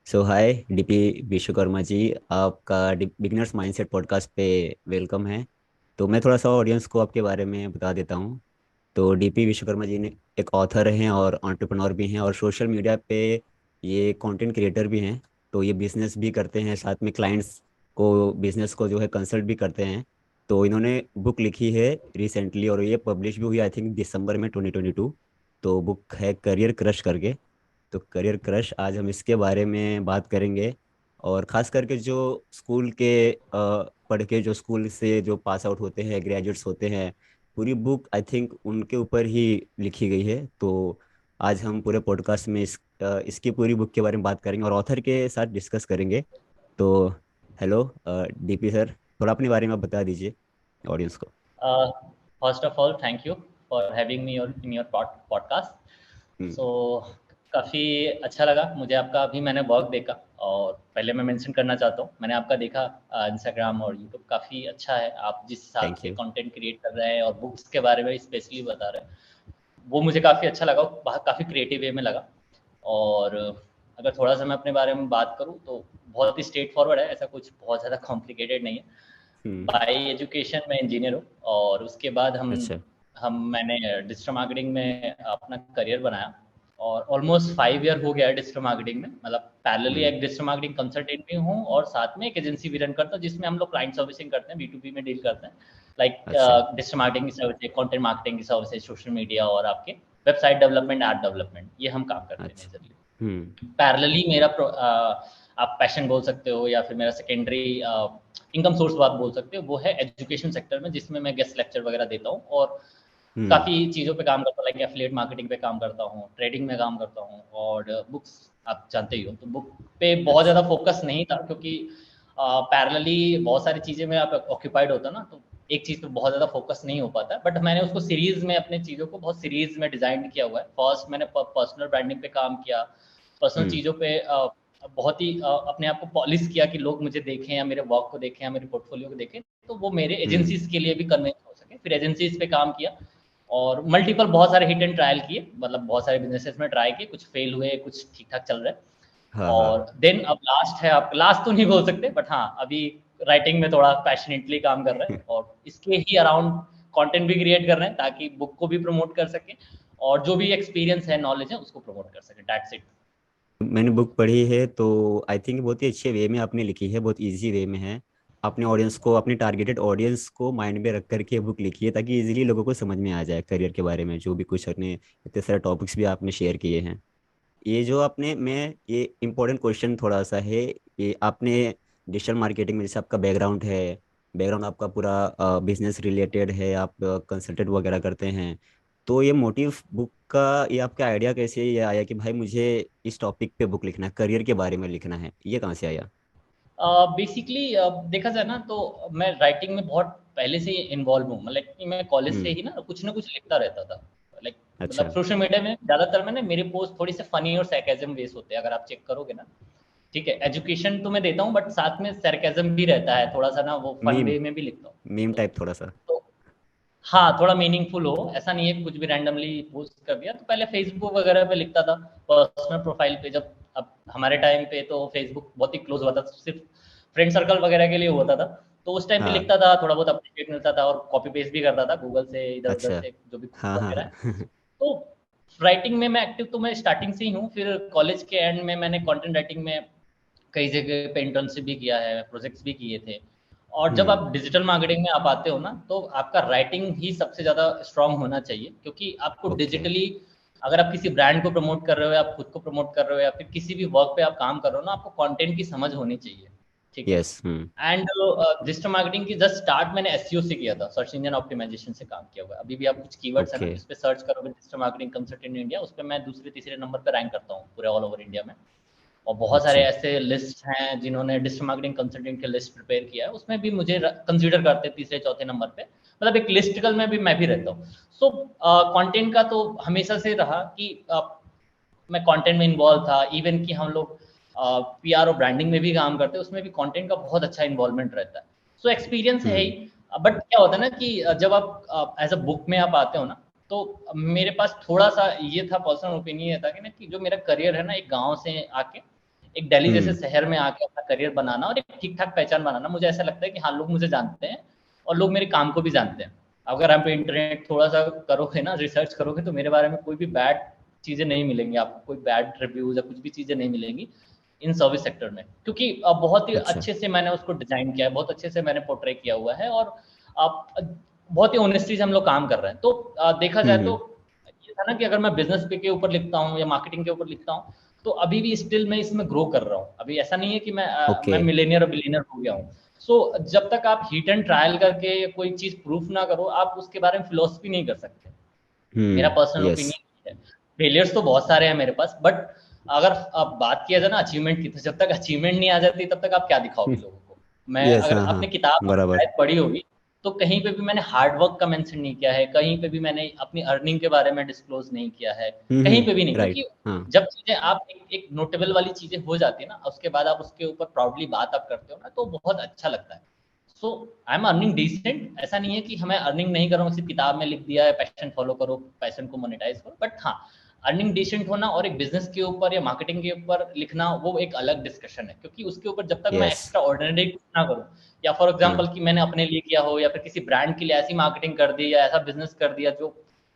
सो हाय DP Vishwakarma ji. आपका beginners mindset podcast पे welcome है। तो मैं थोड़ा सा ऑडियंस को आपके बारे में बता देता हूँ। तो डीपी विश्वकर्मा जी ने एक ऑथर हैं और एंटरप्रेन्योर भी हैं और सोशल मीडिया पे ये कंटेंट क्रिएटर भी हैं। तो ये बिजनेस भी करते हैं, साथ में क्लाइंट्स को बिजनेस को जो है कंसल्ट भी करते हैं। तो इन्होंने बुक लिखी है रिसेंटली और ये पब्लिश भी हुई आई थिंक दिसंबर में 2022। तो बुक है करियर क्रश करके। तो करियर क्रश आज हम इसके बारे में बात करेंगे। और खास करके जो स्कूल के पढ़ के जो स्कूल से जो पास आउट होते हैं, ग्रेजुएट्स होते हैं, पूरी बुक आई थिंक उनके ऊपर ही लिखी गई है। तो आज हम पूरे पॉडकास्ट में इसकी पूरी बुक के बारे में बात करेंगे और ऑथर के साथ डिस्कस करेंगे। तो हेलो डीपी सर, थोड़ा अपने बारे में आप बता दीजिए ऑडियंस को। First of all thank you for having me in your podcast. Hmm. So काफ़ी अच्छा लगा मुझे आपका। अभी मैंने वर्क देखा और पहले मैं मेंशन करना चाहता हूँ, मैंने आपका देखा इंस्टाग्राम और यूट्यूब, काफ़ी अच्छा है। आप जिस हिसाब थैंक से यू। कंटेंट क्रिएट कर रहे हैं और बुक्स के बारे में स्पेशली बता रहे हैं, वो मुझे काफ़ी अच्छा लगा, काफ़ी क्रिएटिव वे में लगा। और अगर थोड़ा सा मैं अपने बारे में बात करूँ तो बहुत ही स्ट्रेट फॉरवर्ड है, ऐसा कुछ बहुत ज़्यादा कॉम्प्लिकेटेड नहीं है। हम्म। बाय एजुकेशन मैं इंजीनियर हूँ और उसके बाद अच्छा। हम मैंने डिजिटल मार्केटिंग में अपना करियर बनाया और ऑलमोस्ट 5 ईयर हो गया है डिजिटल मार्केटिंग में। मतलब पैरेलली हम्म। एक डिजिटल मार्केटिंग कंसल्टेंट भी हूँ और साथ में एक एजेंसी भी रन करता हूँ जिसमें हम लोग क्लाइंट सर्विसिंग करते हैं, B2B में डील करते हैं। लाइक अच्छा। डिजिटल मार्केटिंग की सर्विस, कंटेंट मार्केटिंग की सर्विस, सोशल मीडिया और आपके वेबसाइट डेवलपमेंट, ऐप डेवलपमेंट, ये हम काम करते हैं अच्छा। मेजरली। हम्म। पैरेलली मेरा आप पैशन बोल सकते हो या फिर मेरा सेकेंडरी इनकम सोर्स आप बोल सकते हो, वो है एजुकेशन सेक्टर में, जिसमें मैं गेस्ट लेक्चर वगैरह देता हूँ और हम्म। काफ़ी चीज़ों पे काम करता हूँ। लाइक एफिलिएट मार्केटिंग पे काम करता हूँ, ट्रेडिंग में काम करता हूँ और बुक्स आप जानते ही हो। तो बुक पे बहुत अच्छा। ज़्यादा फोकस नहीं था क्योंकि पैरेलली बहुत सारी चीज़ें में आप ऑक्यूपाइड होता ना, तो एक चीज़ पे बहुत ज़्यादा फोकस नहीं हो पाता। बट मैंने उसको सीरीज़ में, अपने चीज़ों को बहुत सीरीज़ में डिज़ाइन किया हुआ है। फर्स्ट मैंने पर्सनल ब्रांडिंग पे काम किया, पर्सनल हम्म। चीज़ों पे बहुत ही अपने आप को पॉलिश किया कि लोग मुझे देखें या मेरे वर्क को देखें या मेरे पोर्टफोलियो को देखें, तो वो मेरे हम्म। एजेंसीज के लिए भी कन्वेंस हो सके। फिर एजेंसीज पे काम किया और मल्टीपल बहुत सारे हिट एंड ट्रायल किए, मतलब बहुत सारे बिजनेसेस में ट्राई किए, कुछ फेल हुए, कुछ ठीक ठाक चल रहे हैं। हाँ हाँ। और देन अब लास्ट है, आप लास्ट तो नहीं बोल सकते बट हाँ, अभी राइटिंग में थोड़ा पैशनेटली काम कर रहे हैं और इसके ही अराउंड कंटेंट भी क्रिएट कर रहे हैं ताकि बुक को भी प्रमोट कर सके और जो भी एक्सपीरियंस है, नॉलेज है, उसको प्रमोट कर सके। That's it. मैंने बुक पढ़ी है तो आई थिंक बहुत ही अच्छे वे में आपने लिखी है, बहुत इजी वे में है। अपने ऑडियंस को, अपनी टारगेटेड ऑडियंस को माइंड में रख करके बुक लिखी है ताकि इजीली लोगों को समझ में आ जाए करियर के बारे में, जो भी कुछ अपने इतने सारे टॉपिक्स भी आपने शेयर किए हैं। ये जो आपने, मैं ये इम्पोर्टेंट क्वेश्चन थोड़ा सा है। ये आपने डिजिटल मार्केटिंग में जैसे आपका बैकग्राउंड है, बैकग्राउंड आपका पूरा बिजनेस रिलेटेड है, आप कंसल्टेंट वगैरह करते हैं। तो ये मोटिव बुक का, ये आपका आइडिया कैसे ये आया कि भाई मुझे इस टॉपिक पे बुक लिखना है, करियर के बारे में लिखना है, ये कहाँ से आया? बेसिकली देखा जाए ना तो मैं राइटिंग में बहुत पहले से इन्वॉल्व हूँ। मतलब कि मैं कॉलेज से हम्म। ही ना कुछ लिखता रहता था। लाइक मतलब अच्छा। सोशल मीडिया में ज़्यादातर में ना मेरे पोस्ट थोड़ी से फनी और सरकाज़म बेस होते हैं, अगर आप चेक करोगे ना। ठीक है, एजुकेशन तो मैं देता हूँ बट साथ में सरकाज़म भी रहता है थोड़ा सा ना, वो फन मीम, वे में भी लिखता हूँ। मीम तो टाइप थोड़ा सा। तो हाँ, थोड़ा मीनिंगफुल हो, ऐसा नहीं है कि कुछ भी रैंडमली पोस्ट कर दिया। तो पहले फेसबुक वगैरह पे लिखता था, पर्सनल प्रोफाइल पे। जब अब हमारे टाइम पे तो फेसबुक बहुत ही क्लोज हुआ था, तो सिर्फ फ्रेंड सर्कल वगैरह के लिए होता था। तो उस टाइम पे हाँ। लिखता था, थोड़ा बहुत अपडेट मिलता था और कॉपी पेस्ट भी करता था गूगल से, इधर उधर अच्छा। से जो भी हाँ हाँ वगैरह है। हाँ। तो राइटिंग में मैं एक्टिव तो मैं स्टार्टिंग से ही हूँ। फिर कॉलेज के एंड में मैंने कंटेंट राइटिंग में कई जगह पे इंटर्नशिप भी किया है, प्रोजेक्ट्स भी किए थे। और जब हम्म। आप डिजिटल मार्केटिंग में आप आते हो ना, तो आपका राइटिंग ही सबसे ज़्यादा स्ट्रांग होना चाहिए, क्योंकि आपको ओके। डिजिटली, अगर आप किसी ब्रांड को प्रमोट कर रहे हो या आप खुद को प्रमोट कर रहे हो या फिर किसी भी वर्क पे आप काम कर रहे हो ना, आपको कंटेंट की समझ होनी चाहिए। ठीक है। Yes. Hmm. And digital marketing की जस्ट स्टार्ट मैंने एसईओ से किया था, सर्च इंजन ऑप्टिमाइजेशन से काम किया हुआ है। अभी भी आप कुछ कीवर्ड्स है ना ओके। जिस पे सर्च करोगे, डिजिटल मार्केटिंग कंसल्टेंट इंडिया, उस पे मैं दूसरे तीसरे नंबर पे रैंक करता हूँ पूरे ऑल ओवर इंडिया में। और बहुत सारे अच्छा। ऐसे लिस्ट हैं जिन्होंने डिजिटल मार्केटिंग कंसल्टेंट के लिस्ट प्रिपेयर किया है, उसमें भी मुझे कंसीडर करते हैं तीसरे चौथे नंबर पे। मतलब एक लिस्टिकल में भी मैं भी रहता हूँ। सो कंटेंट का तो हमेशा से रहा कि मैं कंटेंट में इन्वॉल्व था। इवन कि हम लोग पीआर और ब्रांडिंग में भी काम करते हैं, उसमें भी कंटेंट का बहुत अच्छा इन्वॉल्वमेंट रहता है। सो एक्सपीरियंस है ही। हम्म। बट क्या होता है ना कि जब आप एज अ बुक में आप आते हो ना, तो मेरे पास थोड़ा सा ये था, पर्सनल ओपिनियन ये था कि ना, कि जो मेरा करियर है ना, एक गांव से आके एक दिल्ली जैसे हम्म। शहर में आके अपना करियर बनाना और एक ठीक ठाक पहचान बनाना, मुझे ऐसा लगता है कि हाँ लोग मुझे जानते हैं और लोग मेरे काम को भी जानते हैं। अगर आप इंटरनेट थोड़ा सा करोगे ना, रिसर्च करोगे, तो मेरे बारे में कोई भी बैड चीजें नहीं मिलेंगी आपको, कोई बैड रिव्यूज या कुछ भी चीजें नहीं मिलेंगी इन सर्विस सेक्टर में, क्योंकि बहुत ही अच्छा। अच्छे से मैंने उसको डिजाइन किया है, बहुत अच्छे से मैंने पोर्ट्रे किया हुआ है, और बहुत ही ऑनेस्टी से हम लोग काम कर रहे हैं। तो देखा जाए तो हम्म। ये था ना कि अगर मैं बिजनेस पे के ऊपर लिखता हूँ या मार्केटिंग के ऊपर लिखता हूँ, तो अभी भी स्टिल मैं इसमें ग्रो कर रहा हूँ। अभी ऐसा नहीं है कि ओके। मैं मिलेनियर और बिलियनर हो गया हूँ। सो जब तक आप हिट एंड ट्रायल करके कोई चीज प्रूफ ना करो, आप उसके बारे में फिलोसफी नहीं कर सकते। मेरा पर्सनल यस। ओपिनियन है। फेलियर्स तो बहुत सारे हैं मेरे पास, बट अगर अब बात किया जाए ना अचीवमेंट की, तो जब तक अचीवमेंट नहीं आ जाती तब तक आप क्या दिखाओगे लोगों को। मैं यस। अगर हाँ हाँ। अपनी किताब में बराबर। शायद पढ़ी होगी, तो कहीं पे भी मैंने हार्ड वर्क का मेंशन नहीं किया है, कहीं पे भी मैंने अपनी अर्निंग के बारे में डिस्क्लोज नहीं किया है, कहीं पे भी नहीं, राइट। क्योंकि हाँ। जब चीजें आप एक नोटेबल वाली चीजें हो जाती है ना, उसके बाद आप उसके ऊपर प्राउडली बात आप करते हो ना, तो बहुत अच्छा लगता है। सो आई एम अर्निंग डिसेंट, ऐसा नहीं है कि हमें अर्निंग नहीं करो, सिर्फ किताब में लिख दिया है पैशन फॉलो करो, पैशन को मोनेटाइज करो, बट हाँ अर्निंग डिसेंट होना और एक बिजनेस के ऊपर या मार्केटिंग के ऊपर लिखना वो एक अलग डिस्कशन है, क्योंकि उसके ऊपर जब तक मैं यस। एक्स्ट्रा ऑर्डिनरी कुछ ना करूँ, या फॉर हाँ। एग्जाम्पल कि मैंने अपने लिए किया हो या फिर किसी ब्रांड के लिए ऐसी मार्केटिंग कर दी या ऐसा बिजनेस कर दिया जो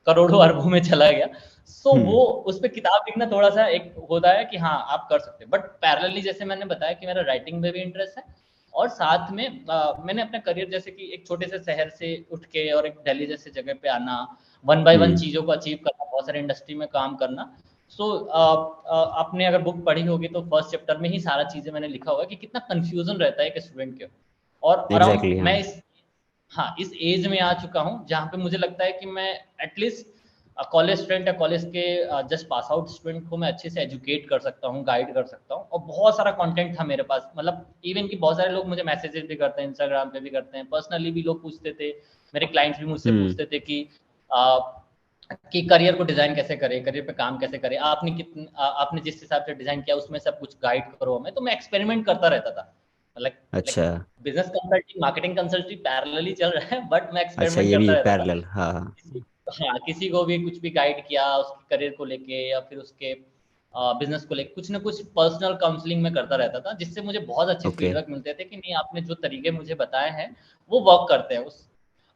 करोड़ों अरबों में चला गया, सो वो हम्म। उस पर किताब लिखना थोड़ा सा एक होता है कि हाँ आप कर सकते हैं, बट पैरेलली जैसे मैंने बताया कि मेरा राइटिंग में भी इंटरेस्ट है, और साथ में मैंने अपना करियर जैसे कि एक छोटे से शहर से उठ के और एक दिल्ली जैसे जगह पे आना, वन बाय वन हम्म। चीज़ों को अचीव करना, बहुत सारे इंडस्ट्री में काम करना। सो आपने अगर बुक पढ़ी होगी तो फर्स्ट चैप्टर में ही सारा चीज़ें मैंने लिखा हुआ है कि कितना कंफ्यूजन रहता है एक स्टूडेंट के। और एग्जैक्टली। अराउंड हाँ। मैं इस हाँ इस एज में आ चुका हूँ जहाँ पे मुझे लगता है कि मैं एटलीस्ट कॉलेज स्टूडेंट या कॉलेज के जस्ट पास आउट स्टूडेंट को मैं अच्छे से एजुकेट कर सकता हूँ, गाइड कर सकता हूँ, और बहुत सारा कंटेंट था मेरे पास, मतलब इवन कि बहुत सारे लोग मुझे मैसेजेस भी करते हैं, इंस्टाग्राम पे भी करते हैं, पर्सनली भी लोग पूछते थे, मेरे क्लाइंट्स भी मुझसे हम्म। पूछते थे कि करियर को डिजाइन कैसे करें, करियर पे काम कैसे करें, आपने जिस हिसाब से डिजाइन किया उसमें सब कुछ गाइड करो हमें। तो मैं एक्सपेरिमेंट करता रहता था, लाइक लाइक अच्छा। Business consulting marketing consulting parallelly चल रहा है, बट मैं अच्छा, एक्सपेरिमेंट ये करता भी रहता था। पैरेलल। हाँ हाँ। किसी हाँ, किसी को भी कुछ भी गाइड किया उसके करियर को लेके या फिर उसके बिजनेस को लेके, कुछ ना कुछ पर्सनल काउंसलिंग में करता रहता था, जिससे मुझे बहुत अच्छे ओके। फीडबैक मिलते थे कि नहीं आपने जो तरीके मुझे बताए हैं वो वर्क करते हैं। उस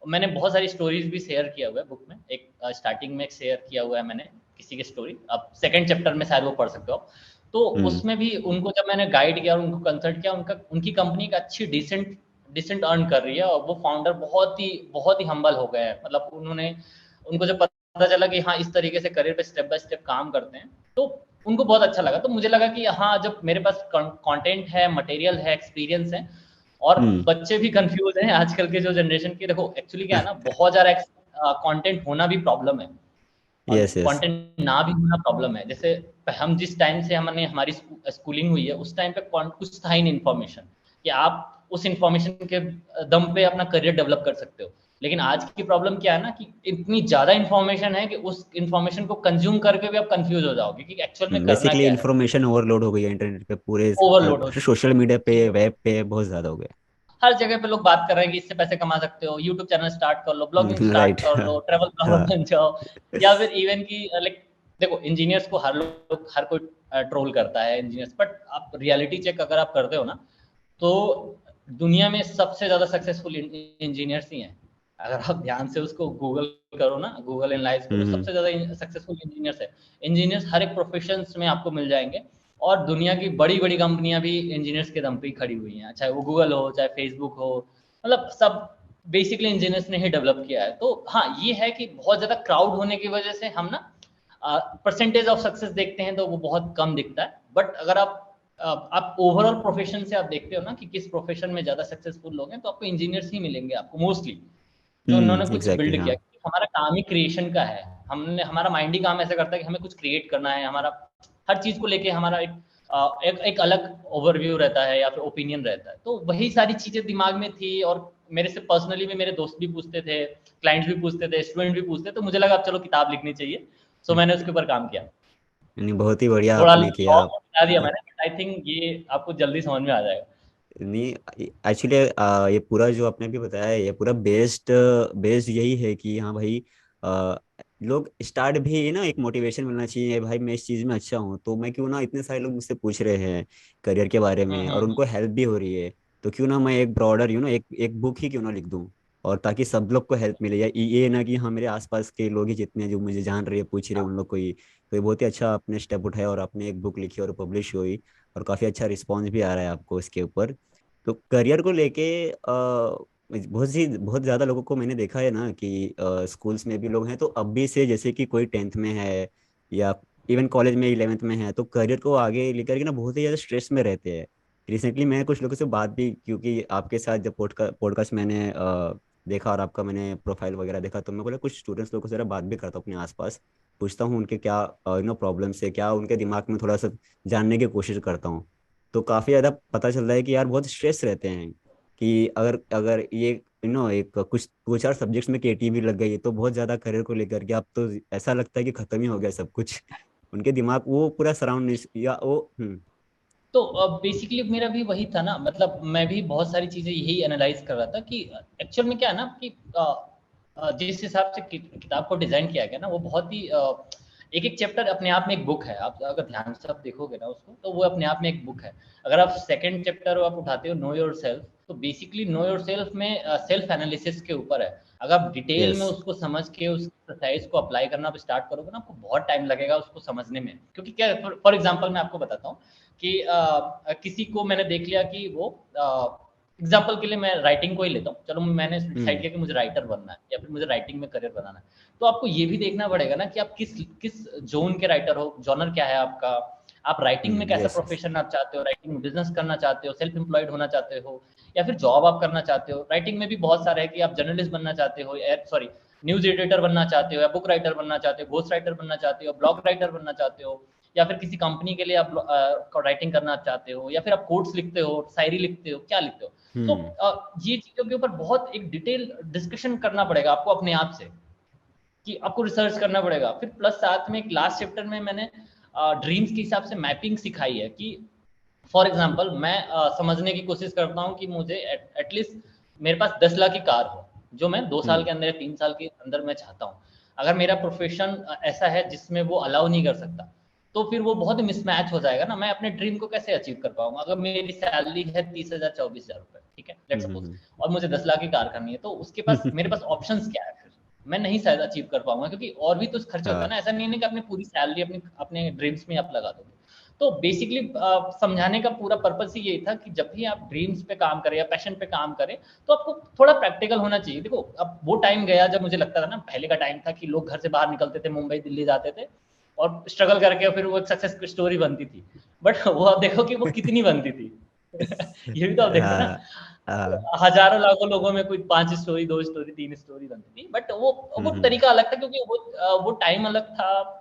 मैंने बहुत सारी स्टोरीज भी शेयर किया हुआ है बुक में, एक स्टार्टिंग में एक शेयर किया हुआ है मैंने किसी की स्टोरी, अब सेकंड चैप्टर में शायद वो पढ़ सकते हो आप। तो हम्म। उसमें भी उनको जब मैंने गाइड किया और उनको कंसल्ट किया, उनका उनकी कंपनी एक अच्छी डिसेंट डिसेंट अर्न कर रही है, और वो फाउंडर बहुत ही हम्बल हो गए हैं, मतलब उन्होंने उनको जब पता चला कि हाँ इस तरीके से करियर पे स्टेप बाय स्टेप काम करते हैं, तो उनको बहुत अच्छा लगा। तो मुझे लगा कि हाँ जब मेरे पास कंटेंट है, मटेरियल है, एक्सपीरियंस है, और हम्म। बच्चे भी कंफ्यूज हैं आजकल के जो जनरेशन की, देखो एक्चुअली क्या है ना, बहुत ज्यादा कंटेंट होना भी प्रॉब्लम है और यस यस। कंटेंट ना भी होना प्रॉब्लम है। जैसे हम जिस टाइम से हमने हमारी स्कूलिंग हुई है उस टाइम पे कुछ था ही नहीं इन्फॉर्मेशन कि आप उस इन्फॉर्मेशन के दम पे अपना करियर डेवलप कर सकते हो। लेकिन आज की प्रॉब्लम क्या है ना कि इतनी ज्यादा इन्फॉर्मेशन है कि उस इन्फॉर्मेशन को कंज्यूम करके भी आप कंफ्यूज हो जाओगे कि एक्चुअल में करना बेसिकली क्या है। इंफॉर्मेशन ओवरलोड हो गई है इंटरनेट पे, पूरे ओवरलोड हो सोशल मीडिया चुकी पे, है, वेब पे बहुत ज़्यादा हो गया। हर जगह पे लोग बात कर रहे हैं कि इससे पैसे कमा सकते हो, यूट्यूब चैनल स्टार्ट कर लो, ब्लॉगिंग स्टार्ट राइट। कर लो, ट्रैवल ब्लॉगर हाँ। बन जाओ, या फिर इवन की लाइक देखो इंजीनियर्स को हर कोई ट्रोल करता है इंजीनियर्स, बट आप रियलिटी चेक अगर आप करते हो ना, तो दुनिया में सबसे ज्यादा सक्सेसफुल इंजीनियर्स ही हैं। अगर आप ध्यान से उसको गूगल करो ना, गूगल एनालाइज करो, हम्म। सबसे ज्यादा सक्सेसफुल इंजीनियर्स है। इंजीनियर्स हर एक प्रोफेशन में आपको मिल जाएंगे, और दुनिया की बड़ी बड़ी कंपनियां भी इंजीनियर्स के दम पे ही खड़ी हुई हैं, चाहे वो गूगल हो चाहे फेसबुक हो, मतलब सब बेसिकली इंजीनियर्स ने ही डेवलप किया है। तो हाँ ये है कि बहुत ज्यादा क्राउड होने की वजह से हम ना परसेंटेज ऑफ सक्सेस देखते हैं तो वो बहुत कम दिखता है, बट अगर आप ओवरऑल प्रोफेशन से आप देखते हो ना कि किस प्रोफेशन में ज्यादा सक्सेसफुल लोग हैं, तो आपको इंजीनियर्स ही मिलेंगे आपको मोस्टली, जो उन्होंने कुछ एग्जैक्टली। बिल्ड किया। हाँ। हमारा काम ही क्रिएशन का है, हमने हमारा माइंड ही काम ऐसा करता है कि हमें कुछ क्रिएट करना है, हमारा हर चीज को लेके हमारा एक अलग ओवरव्यू रहता है या फिर ओपिनियन रहता है। तो वही सारी चीजें दिमाग में थी, और मेरे से पर्सनली भी मेरे दोस्त भी पूछते थे, क्लाइंट्स भी पूछते थे, स्टूडेंट भी पूछते, तो मुझे लगा अब चलो किताब लिखनी चाहिए। सो मैंने उसके ऊपर काम किया। नहीं, बहुत ही बढ़िया थोड़ा आपने किया। लॉन्ग बता दिया मैंने, बट आई थिंक ये आपको जल्दी समझ में आ जाएगा। नहीं, एक्चुअली ये पूरा जो आपने भी बताया है, ये पूरा बेस्ड बेस्ड यही है कि हाँ भाई, लोग स्टार्ट भी ना, एक मोटिवेशन मिलना चाहिए भाई, मैं इस चीज़ में अच्छा हूँ तो मैं क्यों ना, इतने सारे लोग मुझसे पूछ रहे हैं करियर के बारे में और हम्म। उनको हेल्प भी हो रही है, तो क्यों ना मैं एक ब्रॉडर एक एक बुक ही क्यों ना लिख दूँ, और ताकि सब लोग को हेल्प मिले, या ये ना कि हाँ मेरे आसपास के लोग ही जितने जो मुझे जान रहे हैं पूछ रहे हैं उन लोग को ही। तो ये बहुत ही अच्छा आपने स्टेप उठाया और आपने एक बुक लिखी और पब्लिश हुई, और काफ़ी अच्छा रिस्पॉन्स भी आ रहा है आपको इसके ऊपर। तो करियर को लेके बहुत ज़्यादा लोगों को मैंने देखा है ना कि स्कूल्स में भी लोग हैं, तो अब भी से जैसे कि कोई 10th में है या इवन कॉलेज में 11th में है, तो करियर को आगे लेकर के ना बहुत ही ज़्यादा स्ट्रेस में रहते हैं। रिसेंटली मैं कुछ लोगों से बात भी, क्योंकि आपके साथ जब पॉडकास्ट मैंने देखा और आपका मैंने प्रोफाइल वगैरह देखा, तो मैं बोला कुछ स्टूडेंट्स लोगों से जरा बात भी करता हूँ अपने आसपास, पूछता हूँ उनके क्या प्रॉब्लम्स है, क्या उनके दिमाग में, थोड़ा सा जानने की कोशिश करता हूँ। तो काफ़ी ज़्यादा पता चल रहा है कि यार बहुत स्ट्रेस रहते हैं, कि अगर अगर ये एक कुछ दो चार सब्जेक्ट्स में केटीवी लग गई है तो बहुत ज़्यादा करियर को लेकर के अब तो ऐसा लगता है कि ख़त्म ही हो गया सब कुछ। उनके दिमाग वो पूरा सराउंड या वो तो बेसिकली मेरा भी वही था ना, मतलब मैं भी बहुत सारी चीज़ें यही एनालाइज कर रहा था कि एक्चुअल में क्या है ना कि जिस हिसाब से किताब को डिज़ाइन किया गया ना, वो बहुत ही एक एक चैप्टर अपने आप में एक बुक है। आप अगर ध्यान से आप देखोगे ना उसको, तो वो अपने आप में एक बुक है। अगर आप सेकंड चैप्टर आप उठाते हो, नो योर सेल्फ, तो बेसिकली नो योर सेल्फ में सेल्फ एनालिसिस के ऊपर है। अगर आप डिटेल में यस। उसको समझ के उस एक्सरसाइज को अप्लाई करना आप स्टार्ट करोगे ना, आपको बहुत टाइम लगेगा उसको समझने में। क्योंकि क्या, फॉर एग्जांपल मैं आपको बताता हूँ कि किसी को मैंने देख लिया कि वो एग्जाम्पल के लिए मैं राइटिंग को ही लेता हूँ, चलो मैंने डिसाइड हम्म। किया कि मुझे राइटर बनना है या फिर मुझे राइटिंग में करियर बनाना है। तो आपको ये भी देखना पड़ेगा ना कि आप किस किस जोन के राइटर हो, जॉनर क्या है आपका, आप राइटिंग में कैसा यस यस। प्रोफेशन आप चाहते हो, राइटिंग में बिजनेस करना चाहते हो, सेल्फ एम्प्लॉयड होना चाहते हो, या फिर जॉब आप करना चाहते हो। राइटिंग में भी बहुत सारे है कि आप जर्नलिस्ट बनना चाहते हो, सॉरी न्यूज एडिटर बनना चाहते हो, या बुक राइटर बनना चाहते हो, घोस्ट राइटर बनना चाहते हो, ब्लॉग राइटर बनना चाहते हो, या फिर किसी कंपनी के लिए आप राइटिंग करना चाहते हो, या फिर आप कोट्स लिखते हो, शायरी लिखते हो, क्या लिखते हो। तो हम्म। ये चीजों के ऊपर बहुत एक डिटेल डिस्कशन करना पड़ेगा आपको अपने आप से, कि आपको रिसर्च करना पड़ेगा। फिर प्लस साथ में एक लास्ट चैप्टर में मैंने ड्रीम्स के हिसाब से मैपिंग सिखाई है कि फॉर एग्जाम्पल मैं समझने की कोशिश करता हूँ कि मुझे एटलीस्ट मेरे पास 10 लाख की कार हो, जो मैं 2 साल हम्म। के अंदर या 3 साल के अंदर मैं चाहता हूँ। अगर मेरा प्रोफेशन ऐसा है जिसमें वो अलाउ नहीं कर सकता, तो फिर वो बहुत मिसमैच हो जाएगा ना। मैं अपने ड्रीम को कैसे अचीव कर पाऊंगा अगर मेरी सैलरी है 30,000 24,000 रुपए, ठीक है, लेट सपोज, और मुझे 10 लाख की कार करनी है, तो उसके पास मेरे पास ऑप्शंस क्या है? फिर मैं नहीं शायद अचीव कर पाऊंगा, क्योंकि और भी तो खर्चे होता है हाँ। ना। ऐसा नहीं है कि अपनी पूरी सैलरी अपने अपने ड्रीम्स में आप लगा दोगे। तो बेसिकली समझाने का पूरा पर्पस ही यही था कि जब भी आप ड्रीम्स पे काम करें या पैशन पे काम करें, तो आपको थोड़ा प्रैक्टिकल होना चाहिए। देखो, अब वो टाइम गया जब मुझे लगता था ना, पहले का टाइम था कि लोग घर से बाहर निकलते थे, मुंबई दिल्ली जाते थे और स्ट्रगल करके फिर वो एक सक्सेस की स्टोरी बनती थी। बट वो आप देखो कि वो कितनी बनती थी। ये भी तो आप देखो ना, हाँ। हाँ। हजारों लाखों लोगों में कोई 5 स्टोरी, 2 स्टोरी, 3 स्टोरी बनती थी। बट वो हम्म। तरीका अलग था, क्योंकि वो टाइम अलग था,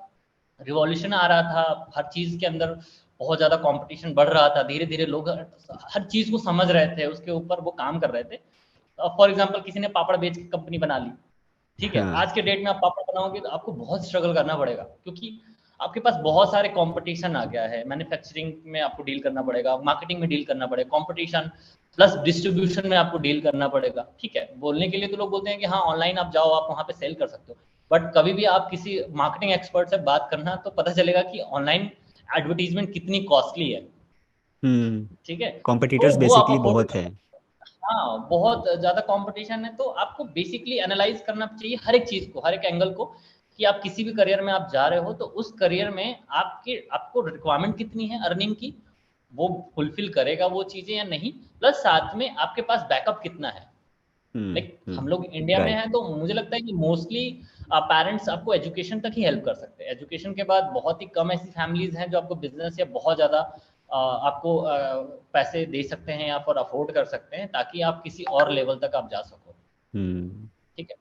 रिवॉल्यूशन आ रहा था हर चीज के अंदर, बहुत ज्यादा कंपटीशन बढ़ रहा था, धीरे धीरे लोग हर चीज को समझ रहे थे, उसके ऊपर वो काम कर रहे थे। फॉर एग्जाम्पल किसी ने पापड़ बेच के कंपनी बना ली, ठीक है, हाँ। आज के डेट में आप पापड़ बनाओगे तो आपको बहुत स्ट्रगल करना पड़ेगा, क्योंकि आपके पास बहुत सारे कंपटीशन आ गया है। मैन्युफैक्चरिंग में आपको डील करना पड़ेगा, मार्केटिंग में डील करना पड़ेगा, कंपटीशन प्लस डिस्ट्रीब्यूशन में आपको डील करना पड़ेगा। ठीक है, बोलने के लिए तो लोग बोलते हैं कि हाँ ऑनलाइन आप जाओ, आप वहां पे सेल कर सकते हो, बट कभी भी आप किसी मार्केटिंग एक्सपर्ट से बात करना तो पता चलेगा कि ऑनलाइन एडवर्टीजमेंट कितनी कॉस्टली है। हम्म। ठीक है, तो कॉम्पिटिटर्स वो आप बेसिकली अफोर्ड बहुत कर, है। हाँ बहुत ज्यादा कंपटीशन है। तो आपको बेसिकली एनालाइज करना चाहिए हर एक चीज को, हर एक एंगल को, कि आप किसी भी करियर में आप जा रहे हो तो उस करियर में आपके आपको रिक्वायरमेंट कितनी है अर्निंग की, वो फुलफिल करेगा वो चीजें या नहीं, प्लस साथ में आपके पास बैकअप कितना है। लाइक हम लोग इंडिया में राइट। हैं तो मुझे लगता है कि मोस्टली पेरेंट्स आपको एजुकेशन तक ही हेल्प कर सकते हैं। एजुकेशन के बाद बहुत ही कम ऐसी फैमिलीज हैं जो आपको बिजनेस या बहुत ज़्यादा आपको पैसे दे सकते हैं या फिर अफोर्ड कर सकते हैं, ताकि आप किसी और लेवल तक आप जा सको। हम्म। ठीक है,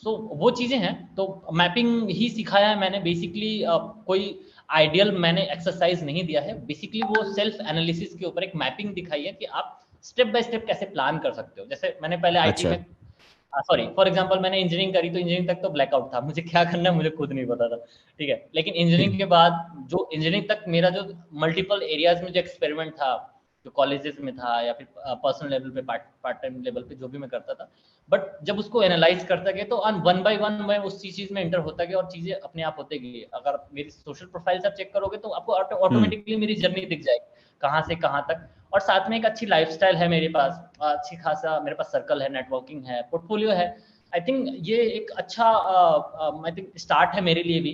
सो वो चीज़ें हैं। तो मैपिंग ही सिखाया है मैंने बेसिकली, कोई आइडियल मैंने एक्सरसाइज नहीं दिया है। बेसिकली वो सेल्फ एनालिसिस के ऊपर एक मैपिंग दिखाई है कि आप स्टेप बाय स्टेप कैसे प्लान कर सकते हो। जैसे मैंने पहले आईटी अच्छा। में, सॉरी फॉर एग्जांपल मैंने इंजीनियरिंग करी, तो इंजीनियरिंग तक तो ब्लैकआउट था, मुझे क्या करना है मुझे खुद नहीं पता था। ठीक है, लेकिन इंजीनियरिंग के बाद जो इंजीनियरिंग तक मेरा जो मल्टीपल एरियाज में जो एक्सपेरिमेंट था, जो कॉलेजेस में था या फिर पर्सनल लेवल पे, पार्ट टाइम लेवल पे जो भी मैं करता था। बट जब उसको एनालाइज करता गया तो वन बाय वन मैं उस चीज में एंटर होता गया और चीजें अपने आप होते गई। अगर मेरी सोशल प्रोफाइल से आप चेक करोगे तो आपको हम्म। ऑटोमेटिकली मेरी जर्नी दिख जाएगी, कहाँ से कहाँ तक। और साथ में एक अच्छी लाइफस्टाइल है मेरे पास, अच्छी खासा मेरे पास सर्कल है, नेटवर्किंग है, पोर्टफोलियो है। आई थिंक ये एक अच्छा आई थिंक स्टार्ट है मेरे लिए भी,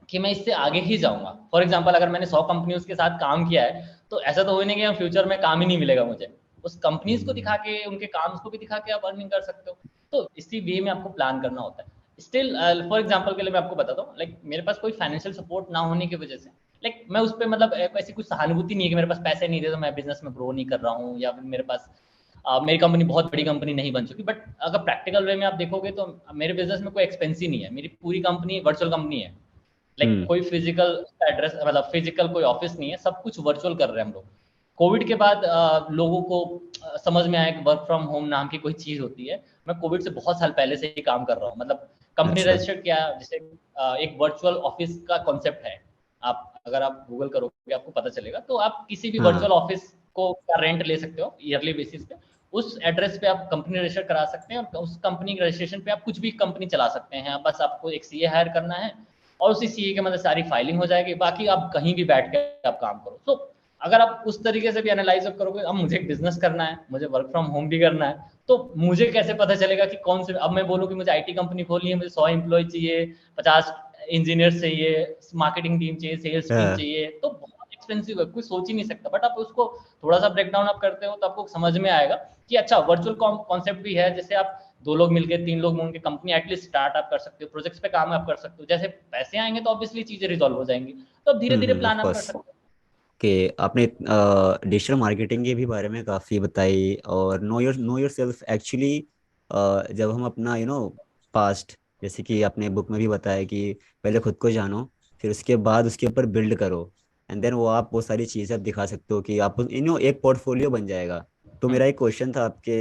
कि मैं इससे आगे ही जाऊंगा। फॉर एग्जाम्पल अगर मैंने 100 कंपनियों के साथ काम किया है, तो ऐसा तो हो नहीं कि फ्यूचर में काम ही नहीं मिलेगा मुझे। उस कंपनीज को दिखा हम्म। के, उनके काम को भी दिखा के आप अर्निंग कर सकते हो। तो इसी वे में आपको प्लान करना होता है। स्टिल फॉर एग्जाम्पल के लिए मैं आपको बताता हूँ, लाइक मेरे पास कोई फाइनेंशियल सपोर्ट ना होने की वजह से, लाइक मैं उस पर मतलब ऐसी कुछ सहानुभूति नहीं है कि मेरे पास पैसे नहीं थे तो मैं बिजनेस में ग्रो नहीं कर रहा हूँ, या फिर मेरे पास मेरी कंपनी बहुत बड़ी कंपनी नहीं बन चुकी। बट अगर प्रैक्टिकल वे में आप देखोगे तो मेरे बिजनेस में कोई एक्सपेंस ही नहीं है। मेरी पूरी कंपनी वर्चुअल कंपनी है। लाइक हम्म। कोई फिजिकल एड्रेस, मतलब फिजिकल कोई ऑफिस नहीं है, सब कुछ वर्चुअल कर रहे हैं हम लोग। कोविड के बाद लोगों को समझ में आया कि वर्क फ्रॉम होम नाम की कोई चीज होती है। मैं कोविड से बहुत साल पहले से ही काम कर रहा हूँ। मतलब कंपनी अच्छा। रजिस्टर्ड किया, जैसे एक वर्चुअल ऑफिस का कॉन्सेप्ट है। आप अगर आप गूगल करोगे आपको पता चलेगा। तो आप किसी भी वर्चुअल हाँ। ऑफिस को का रेंट ले सकते हो ईयरली बेसिस पे। उस एड्रेस पे आप कंपनी रजिस्टर करा सकते हैं, और उस कंपनी के रजिस्ट्रेशन पे आप कुछ भी कंपनी चला सकते हैं। बस आपको एक सीए हायर करना है, और उसी सीए के मतलब सारी फाइलिंग हो जाएगी, बाकी आप कहीं भी बैठ के आप काम करो। तो अगर आप उस तरीके से भी एनालाइज करोगे, अब मुझे बिजनेस करना है, मुझे वर्क फ्रॉम होम भी करना है, तो मुझे कैसे पता चलेगा कि कौन से, अब मैं बोलूँ कि मुझे आईटी कंपनी खोलनी है, मुझे 100 एम्प्लॉय चाहिए, 50 इंजीनियर चाहिए, मार्केटिंग टीम चाहिए, सेल्स टीम हाँ। चाहिए, तो बहुत एक्सपेंसिव है, कोई सोच ही नहीं सकता। बट आप उसको थोड़ा सा ब्रेक डाउन आप करते हो तो आपको समझ में आएगा कि अच्छा वर्चुअल कॉन्सेप्ट भी है, जैसे आप 2 लोग मिलकर, 3 लोग मिलकर कंपनी एटलीस्ट स्टार्ट आप कर सकते हो, प्रोजेक्ट्स पे काम आप कर सकते हो। जैसे पैसे आएंगे तो ऑब्वियसली चीजें रिजॉल्व हो जाएंगी, तो अब धीरे धीरे ऑफ प्लान आप कर कोर्स। सकते हो। कि आपने डिजिटल मार्केटिंग के भी बारे में काफ़ी बताई, और नो योर सेल्फ एक्चुअली। जब हम अपना पास्ट, जैसे कि आपने बुक में भी बताया कि पहले खुद को जानो, फिर उसके बाद उसके ऊपर बिल्ड करो, एंड देन वो सारी चीज़ें आप दिखा सकते हो कि आप एक पोर्टफोलियो बन जाएगा। तो मेरा हम्म। एक क्वेश्चन था आपके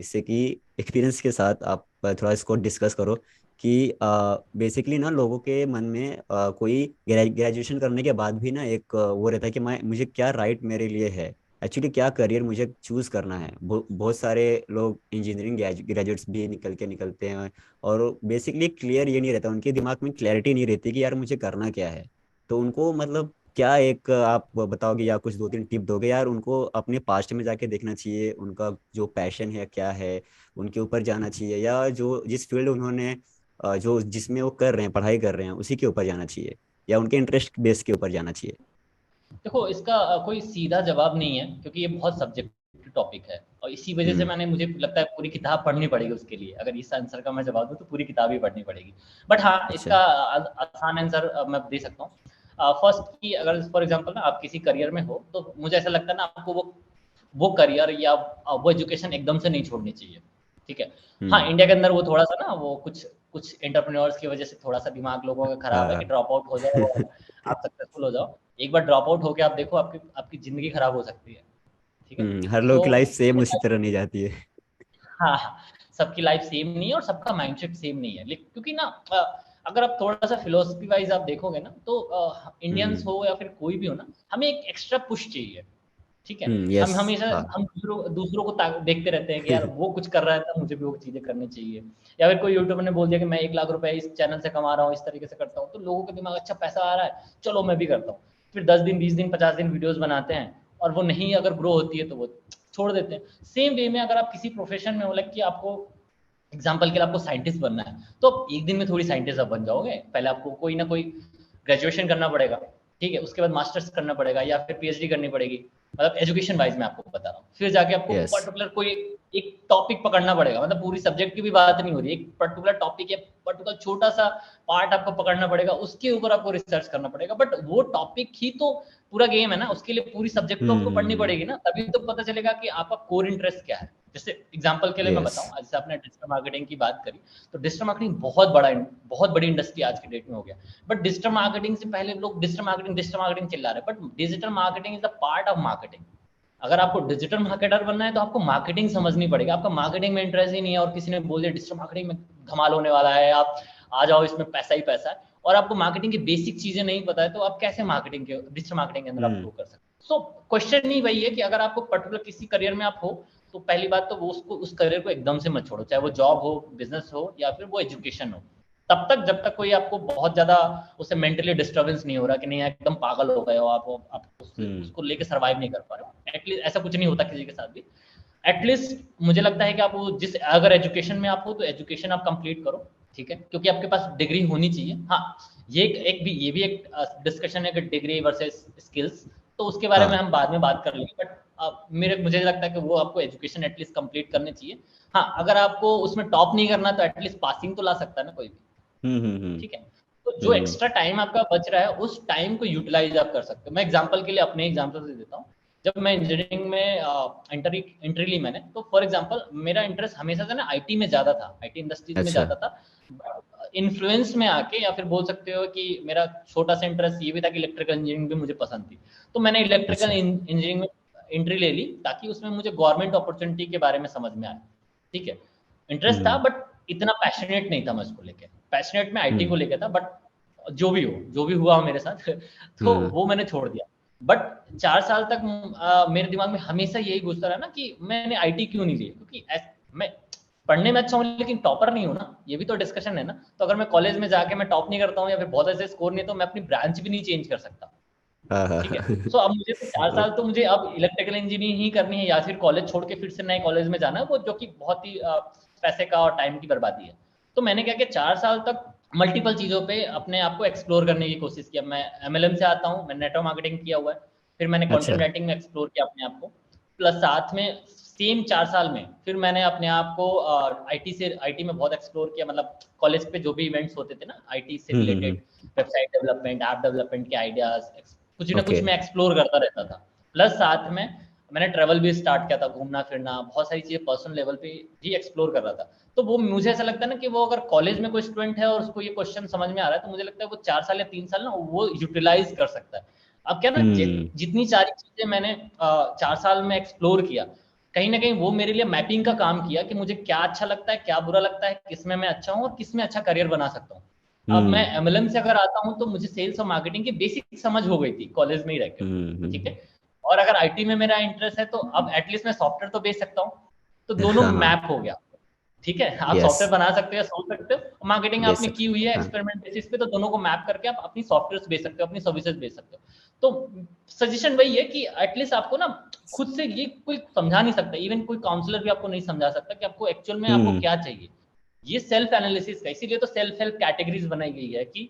इससे कि एक्सपीरियंस के साथ आप थोड़ा इसको डिस्कस करो कि बेसिकली ना लोगों के मन में कोई ग्रेजुएशन करने के बाद भी ना एक वो रहता है कि मैं मुझे क्या राइट मेरे लिए है, एक्चुअली क्या करियर मुझे चूज करना है। बहुत सारे लोग इंजीनियरिंग ग्रेजुएट्स भी निकलते हैं, और बेसिकली क्लियर ये नहीं रहता, उनके दिमाग में क्लैरिटी नहीं रहती कि यार मुझे करना क्या है। तो उनको मतलब क्या एक आप बताओगे, या कुछ दो तीन टिप दोगे यार उनको अपने पास्ट में जाके देखना चाहिए, उनका जो पैशन है क्या है, उनके ऊपर जाना चाहिए, या जो जिस फील्ड उन्होंने जो जिसमें वो कर रहे हैं, पढ़ाई कर रहे हैं, उसी के ऊपर जाना चाहिए, या उनके इंटरेस्ट बेस के ऊपर जाना चाहिए? देखो इसका कोई सीधा जवाब नहीं है, क्योंकि ये बहुत सब्जेक्टिव टॉपिक है, और इसी वजह से हम्म। मैंने, मुझे लगता है पूरी किताब पढ़नी पड़ेगी उसके लिए। अगर इस आंसर का मैं जवाब दूं तो पूरी किताब ही पढ़नी पड़ेगी। बट हाँ, अच्छा। इसका आसान आंसर मैं दे सकता हूँ। फर्स्ट की, अगर फॉर एग्जांपल ना आप किसी करियर में हो, तो मुझे ऐसा लगता है ना, आपको वो करियर या वो एजुकेशन एकदम से नहीं छोड़नी चाहिए। ठीक है। हाँ, हम्म। इंडिया के अंदर वो थोड़ा सा ना, वो कुछ कुछ एंटरप्रेन्योर्स की वजह से थोड़ा सा दिमाग लोगों का खराब है कि हाँ। ड्रॉप आउट हो जाओ और आप सक्सेसफुल हो जाओ। एक बार ड्रॉप आउट होके आप देखो, आपकी आपकी जिंदगी खराब हो सकती है। ठीक है। हर लोग तो की लाइफ सेम मुझे, उसी तरह नहीं जाती है। हाँ हाँ, सबकी लाइफ सेम नहीं है और सबका माइंडसेट सेम नहीं है, क्योंकि ना अगर आप थोड़ा सा फिलोसफी वाइज आप देखोगे ना, तो इंडियंस हम्म। हो या फिर कोई भी हो ना, हमें एक एक्स्ट्रा पुश चाहिए। ठीक है। हम यस। हमेशा, हाँ। हम दूसरों को देखते रहते हैं कि यार वो कुछ कर रहा है तो मुझे भी वो चीजें करनी चाहिए। या फिर कोई यूट्यूबर ने बोल दिया कि मैं 1 लाख रुपए इस चैनल से कमा रहा हूँ, इस तरीके से करता हूँ, तो लोगों के दिमाग अच्छा पैसा आ रहा है, चलो मैं भी करता हूँ। फिर 10 दिन, 20 दिन, 50 दिन वीडियोज बनाते हैं, और वो नहीं अगर ग्रो होती है तो वो छोड़ देते हैं। सेम वे में अगर आप किसी प्रोफेशन में हो, लाइक कि आपको एग्जाम्पल के लिए आपको साइंटिस्ट बनना है, तो आप एक दिन में थोड़ी साइंटिस्ट आप बन जाओगे। पहले आपको कोई ना कोई ग्रेजुएशन करना पड़ेगा। ठीक है। उसके बाद मास्टर्स करना पड़ेगा या फिर पीएचडी करनी पड़ेगी। मतलब एजुकेशन वाइज मैं आपको बता रहा हूँ। फिर जाके आपको यस। पर्टिकुलर कोई एक टॉपिक पकड़ना पड़ेगा। मतलब पूरी सब्जेक्ट की भी बात नहीं हो रही, एक पर्टिकुलर टॉपिक या पर्टिकुलर छोटा सा पार्ट आपको पकड़ना पड़ेगा, उसके ऊपर आपको रिसर्च करना पड़ेगा। बट वो टॉपिक ही तो पूरा गेम है ना, उसके लिए पूरी सब्जेक्ट तो आपको पढ़नी हम्म। पड़ेगी ना, तभी तो पता चलेगा कि आपका कोर इंटरेस्ट क्या है। जैसे एग्जांपल के लिए मैं यस। बताऊं, जैसे आपने डिजिटल मार्केटिंग की बात करी, तो डिजिटल मार्केटिंग बहुत बड़ी इंडस्ट्री आज के डेट में हो गया। बट डिजिटल मार्केटिंग से पहले लोग डिजिटल मार्केटिंग चिल्ला रहे हैं, but digital marketing is the part of marketing. अगर आपको डिजिटल मार्केटर बनना है तो आपको मार्केटिंग समझनी पड़ेगी। आपका मार्केटिंग में इंटरेस्ट ही नहीं है और किसी ने बोल दिया डिजिटल मार्केटिंग में धमाल होने वाला है, आप आ जाओ इसमें पैसा ही पैसा है, और आपको मार्केटिंग की बेसिक चीजें नहीं पता है, तो आप कैसे मार्केटिंग के डिजिटल मार्केटिंग के अंदर आप हम्म। ग्रो कर सकते सो क्वेश्चन ही वही है कि अगर आपको पर्टिकुलर किसी करियर में आप हो, तो पहली बात तो वो उसको उस करियर को एकदम से मत छोड़ो, चाहे वो जॉब हो, बिजनेस हो, या फिर वो एजुकेशन हो। तब तक जब तक कोई आपको बहुत ज्यादा उससे मेंटली डिस्टर्बेंस नहीं हो रहा कि नहीं एकदम पागल हो गए हो आप उसको लेके सर्वाइव नहीं कर पा रहे हो, एटलीस्ट ऐसा कुछ नहीं होता किसी के साथ भी। एटलीस्ट मुझे लगता है कि आप वो जिस अगर एजुकेशन में आप हो तो एजुकेशन आप कंप्लीट करो, ठीक है, क्योंकि आपके पास डिग्री होनी चाहिए। हाँ, ये भी एक डिस्कशन है कि डिग्री वर्सेस स्किल्स, तो उसके बारे में हाँ। हम बाद में बात कर लेंगे, बट मुझे लगता है कि वो आपको एजुकेशन एटलीस्ट कंप्लीट करनी चाहिए। हाँ, अगर आपको उसमें टॉप नहीं करना तो एटलीस्ट पासिंग तो ला सकता है ना कोई भी, हम्म। ठीक है। तो जो हम्म। एक्स्ट्रा टाइम आपका बच रहा है उस टाइम को यूटिलाइज आप कर सकते हो। मैं एग्जांपल के लिए अपने एग्जांपल से देता हूँ। जब मैं इंजीनियरिंग में एंट्री ली मैंने, तो फॉर एग्जांपल मेरा इंटरेस्ट हमेशा से ना आईटी में ज्यादा था, आईटी इंडस्ट्रीज में अच्छा। ज्यादा था। इन्फ्लुएंस में आके या फिर बोल सकते हो कि मेरा छोटा सा इंटरेस्ट ये भी था कि इलेक्ट्रिकल इंजीनियरिंग भी मुझे पसंद थी, तो मैंने इलेक्ट्रिकल अच्छा। इंजीनियरिंग में एंट्री ले ली ताकि उसमें मुझे गवर्नमेंट अपॉर्चुनिटी के बारे में समझ में आए, ठीक है। इंटरेस्ट था हम्म। बट इतना पैशनेट नहीं था मैं उसको लेके, पैशनेट में आईटी को हम्म। लेके था, बट जो भी हुआ मेरे साथ तो हम्म। वो मैंने छोड़ दिया। बट 4 साल तक मेरे दिमाग में हमेशा यही घुसता रहा ना कि मैंने आईटी क्यों नहीं ली, क्योंकि मैं पढ़ने में अच्छा हूँ लेकिन टॉपर नहीं हूँ ना, ये भी तो डिस्कशन है ना। तो अगर मैं कॉलेज में जाके मैं टॉप नहीं करता हूँ या फिर बहुत ऐसे स्कोर नहीं, तो मैं अपनी ब्रांच भी नहीं चेंज कर सकता, हाँ हाँ। ठीक है। सो अब मुझे तो 4 साल तो मुझे अब इलेक्ट्रिकल इंजीनियरिंग ही करनी है, या फिर कॉलेज छोड़ के फिर से नए कॉलेज में जाना है, वो जो कि बहुत ही पैसे का और टाइम की बर्बादी है। तो मैंने क्या किया, 4 साल तक मल्टीपल चीजों पे अपने आप को एक्सप्लोर करने की कोशिश किया। मैं एमएलएम से आता हूँ, मैंने नेटवर्क मार्केटिंग किया हुआ है, फिर मैंने अच्छा। कंटेंट राइटिंग में एक्सप्लोर किया अपने आप को, प्लस साथ में सेम 4 साल में फिर मैंने अपने आप को आईटी में बहुत एक्सप्लोर किया। मतलब कॉलेज पे जो भी इवेंट्स होते थे ना आईटी से related, website development, app development के आइडियाज, कुछ ना ओके। कुछ मैं एक्सप्लोर करता रहता था। प्लस साथ में मैंने ट्रैवल भी स्टार्ट किया था, घूमना फिरना, बहुत सारी चीजें पर्सनल लेवल पे भी एक्सप्लोर कर रहा था। तो वो मुझे ऐसा लगता है ना कि वो अगर कॉलेज में कोई स्टूडेंट है और उसको ये क्वेश्चन समझ में आ रहा है, तो मुझे लगता है वो 4 साल या 3 साल ना वो यूटिलाइज कर सकता है। अब क्या ना, हम्म। जितनी सारी चीजें मैंने 4 साल में एक्सप्लोर किया, कहीं ना कहीं वो मेरे लिए मैपिंग का काम किया कि मुझे क्या अच्छा लगता है, क्या बुरा लगता है, किसमें मैं अच्छा हूँ और किसमें अच्छा करियर बना सकता हूँ। अब मैं हम्म। एमएलएम से अगर आता हूँ तो मुझे सेल्स और मार्केटिंग की बेसिक समझ हो गई थी कॉलेज में ही रहकर, ठीक हम्म। है। और अगर आईटी में मेरा इंटरेस्ट है तो अब एटलीस्ट मैं सॉफ्टवेयर तो बेच सकता हूँ, तो दोनों हाँ हाँ। मैप हो गया, ठीक है। आप यस। सॉफ्टवेयर बना सकते हो, सोच सकते हो, मार्केटिंग बेच आपने की सकते। हुई है हाँ। एक्सपेरिमेंट बेसिस पे, तो दोनों को मैप करके आप अपनी सॉफ्टवेयर बेच सकते हो, अपनी सर्विसेज बेच सकते हो। तो सजेशन वही है कि एटलीस्ट आपको ना खुद से ये कोई समझा नहीं सकता, इवन कोई काउंसलर भी आपको नहीं समझा सकता कि आपको एक्चुअल में आपको हम्म। क्या चाहिए। ये सेल्फ एनालिसिस का, इसीलिए तो सेल्फ हेल्प कैटेगरीज बनाई गई है कि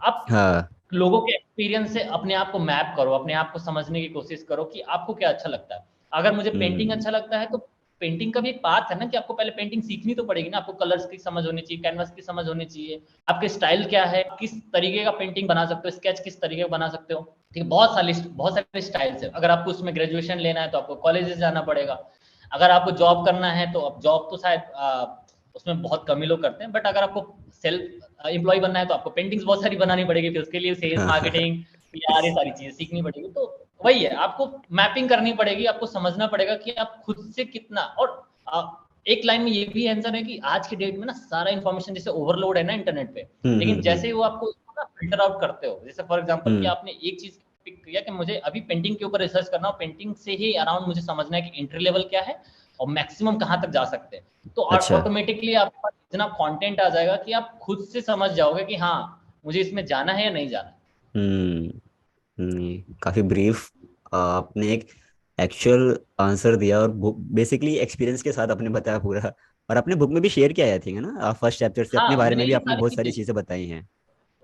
आप हाँ। लोगों के एक्सपीरियंस से अपने आप को मैप करो, अपने आप को समझने की कोशिश करो कि आपको क्या अच्छा लगता है। अगर मुझे पेंटिंग हम्म। अच्छा लगता है तो पेंटिंग का भी एक पाथ है ना कि आपको पहले पेंटिंग सीखनी तो पड़ेगी ना, आपको कलर्स की समझ होनी चाहिए, कैनवस की समझ होनी चाहिए, आपके स्टाइल क्या है, किस तरीके का पेंटिंग बना सकते हो, स्केच किस तरीके का बना सकते हो, ठीक है। बहुत सारे स्टाइल्स है। अगर आपको उसमें ग्रेजुएशन लेना है तो आपको कॉलेजेस जाना पड़ेगा। अगर आपको जॉब करना है तो अब जॉब तो शायद उसमें बहुत कम ही लोग करते हैं, बट अगर आपको सेल्फ एम्प्लॉय बनना है तो आपको पेंटिंग्स बहुत सारी बनानी पड़ेगी, फिर उसके लिए सेल्स हाँ हाँ। मार्केटिंग पीआर ये सारी चीजें सीखनी पड़ेगी। तो वही है, आपको मैपिंग करनी पड़ेगी, आपको समझना पड़ेगा कि आप खुद से कितना। और एक लाइन में ये भी आंसर है कि आज के डेट में ना सारा इन्फॉर्मेशन जैसे ओवरलोड है ना इंटरनेट पे, लेकिन जैसे ही वो आपको फिल्टर आउट करते हो, जैसे फॉर एग्जांपल कि हम्म। आपने एक चीज पिक किया कि मुझे अभी पेंटिंग के ऊपर रिसर्च करना हो, पेंटिंग से ही अराउंड मुझे समझना है कि एंट्री लेवल क्या है और मैक्सिमम कहाँ तक जा सकते हैं, तो अच्छा। ऑटोमेटिकली आपके पास इतना कंटेंट आ जाएगा कि आप खुद से समझ जाओगे कि हाँ मुझे इसमें जाना है या नहीं जाना। हम्म। काफी ब्रीफ आपने एक एक्चुअल आंसर दिया, और बेसिकली एक्सपीरियंस के साथ आपने बताया पूरा। और आपने बुक में भी शेयर किया है, ठीक है ना, आप फर्स्ट चैप्टर से अपने हाँ, बारे मैंने में भी ये आपने सारी बहुत सारी चीजें चीजें बताई हैं।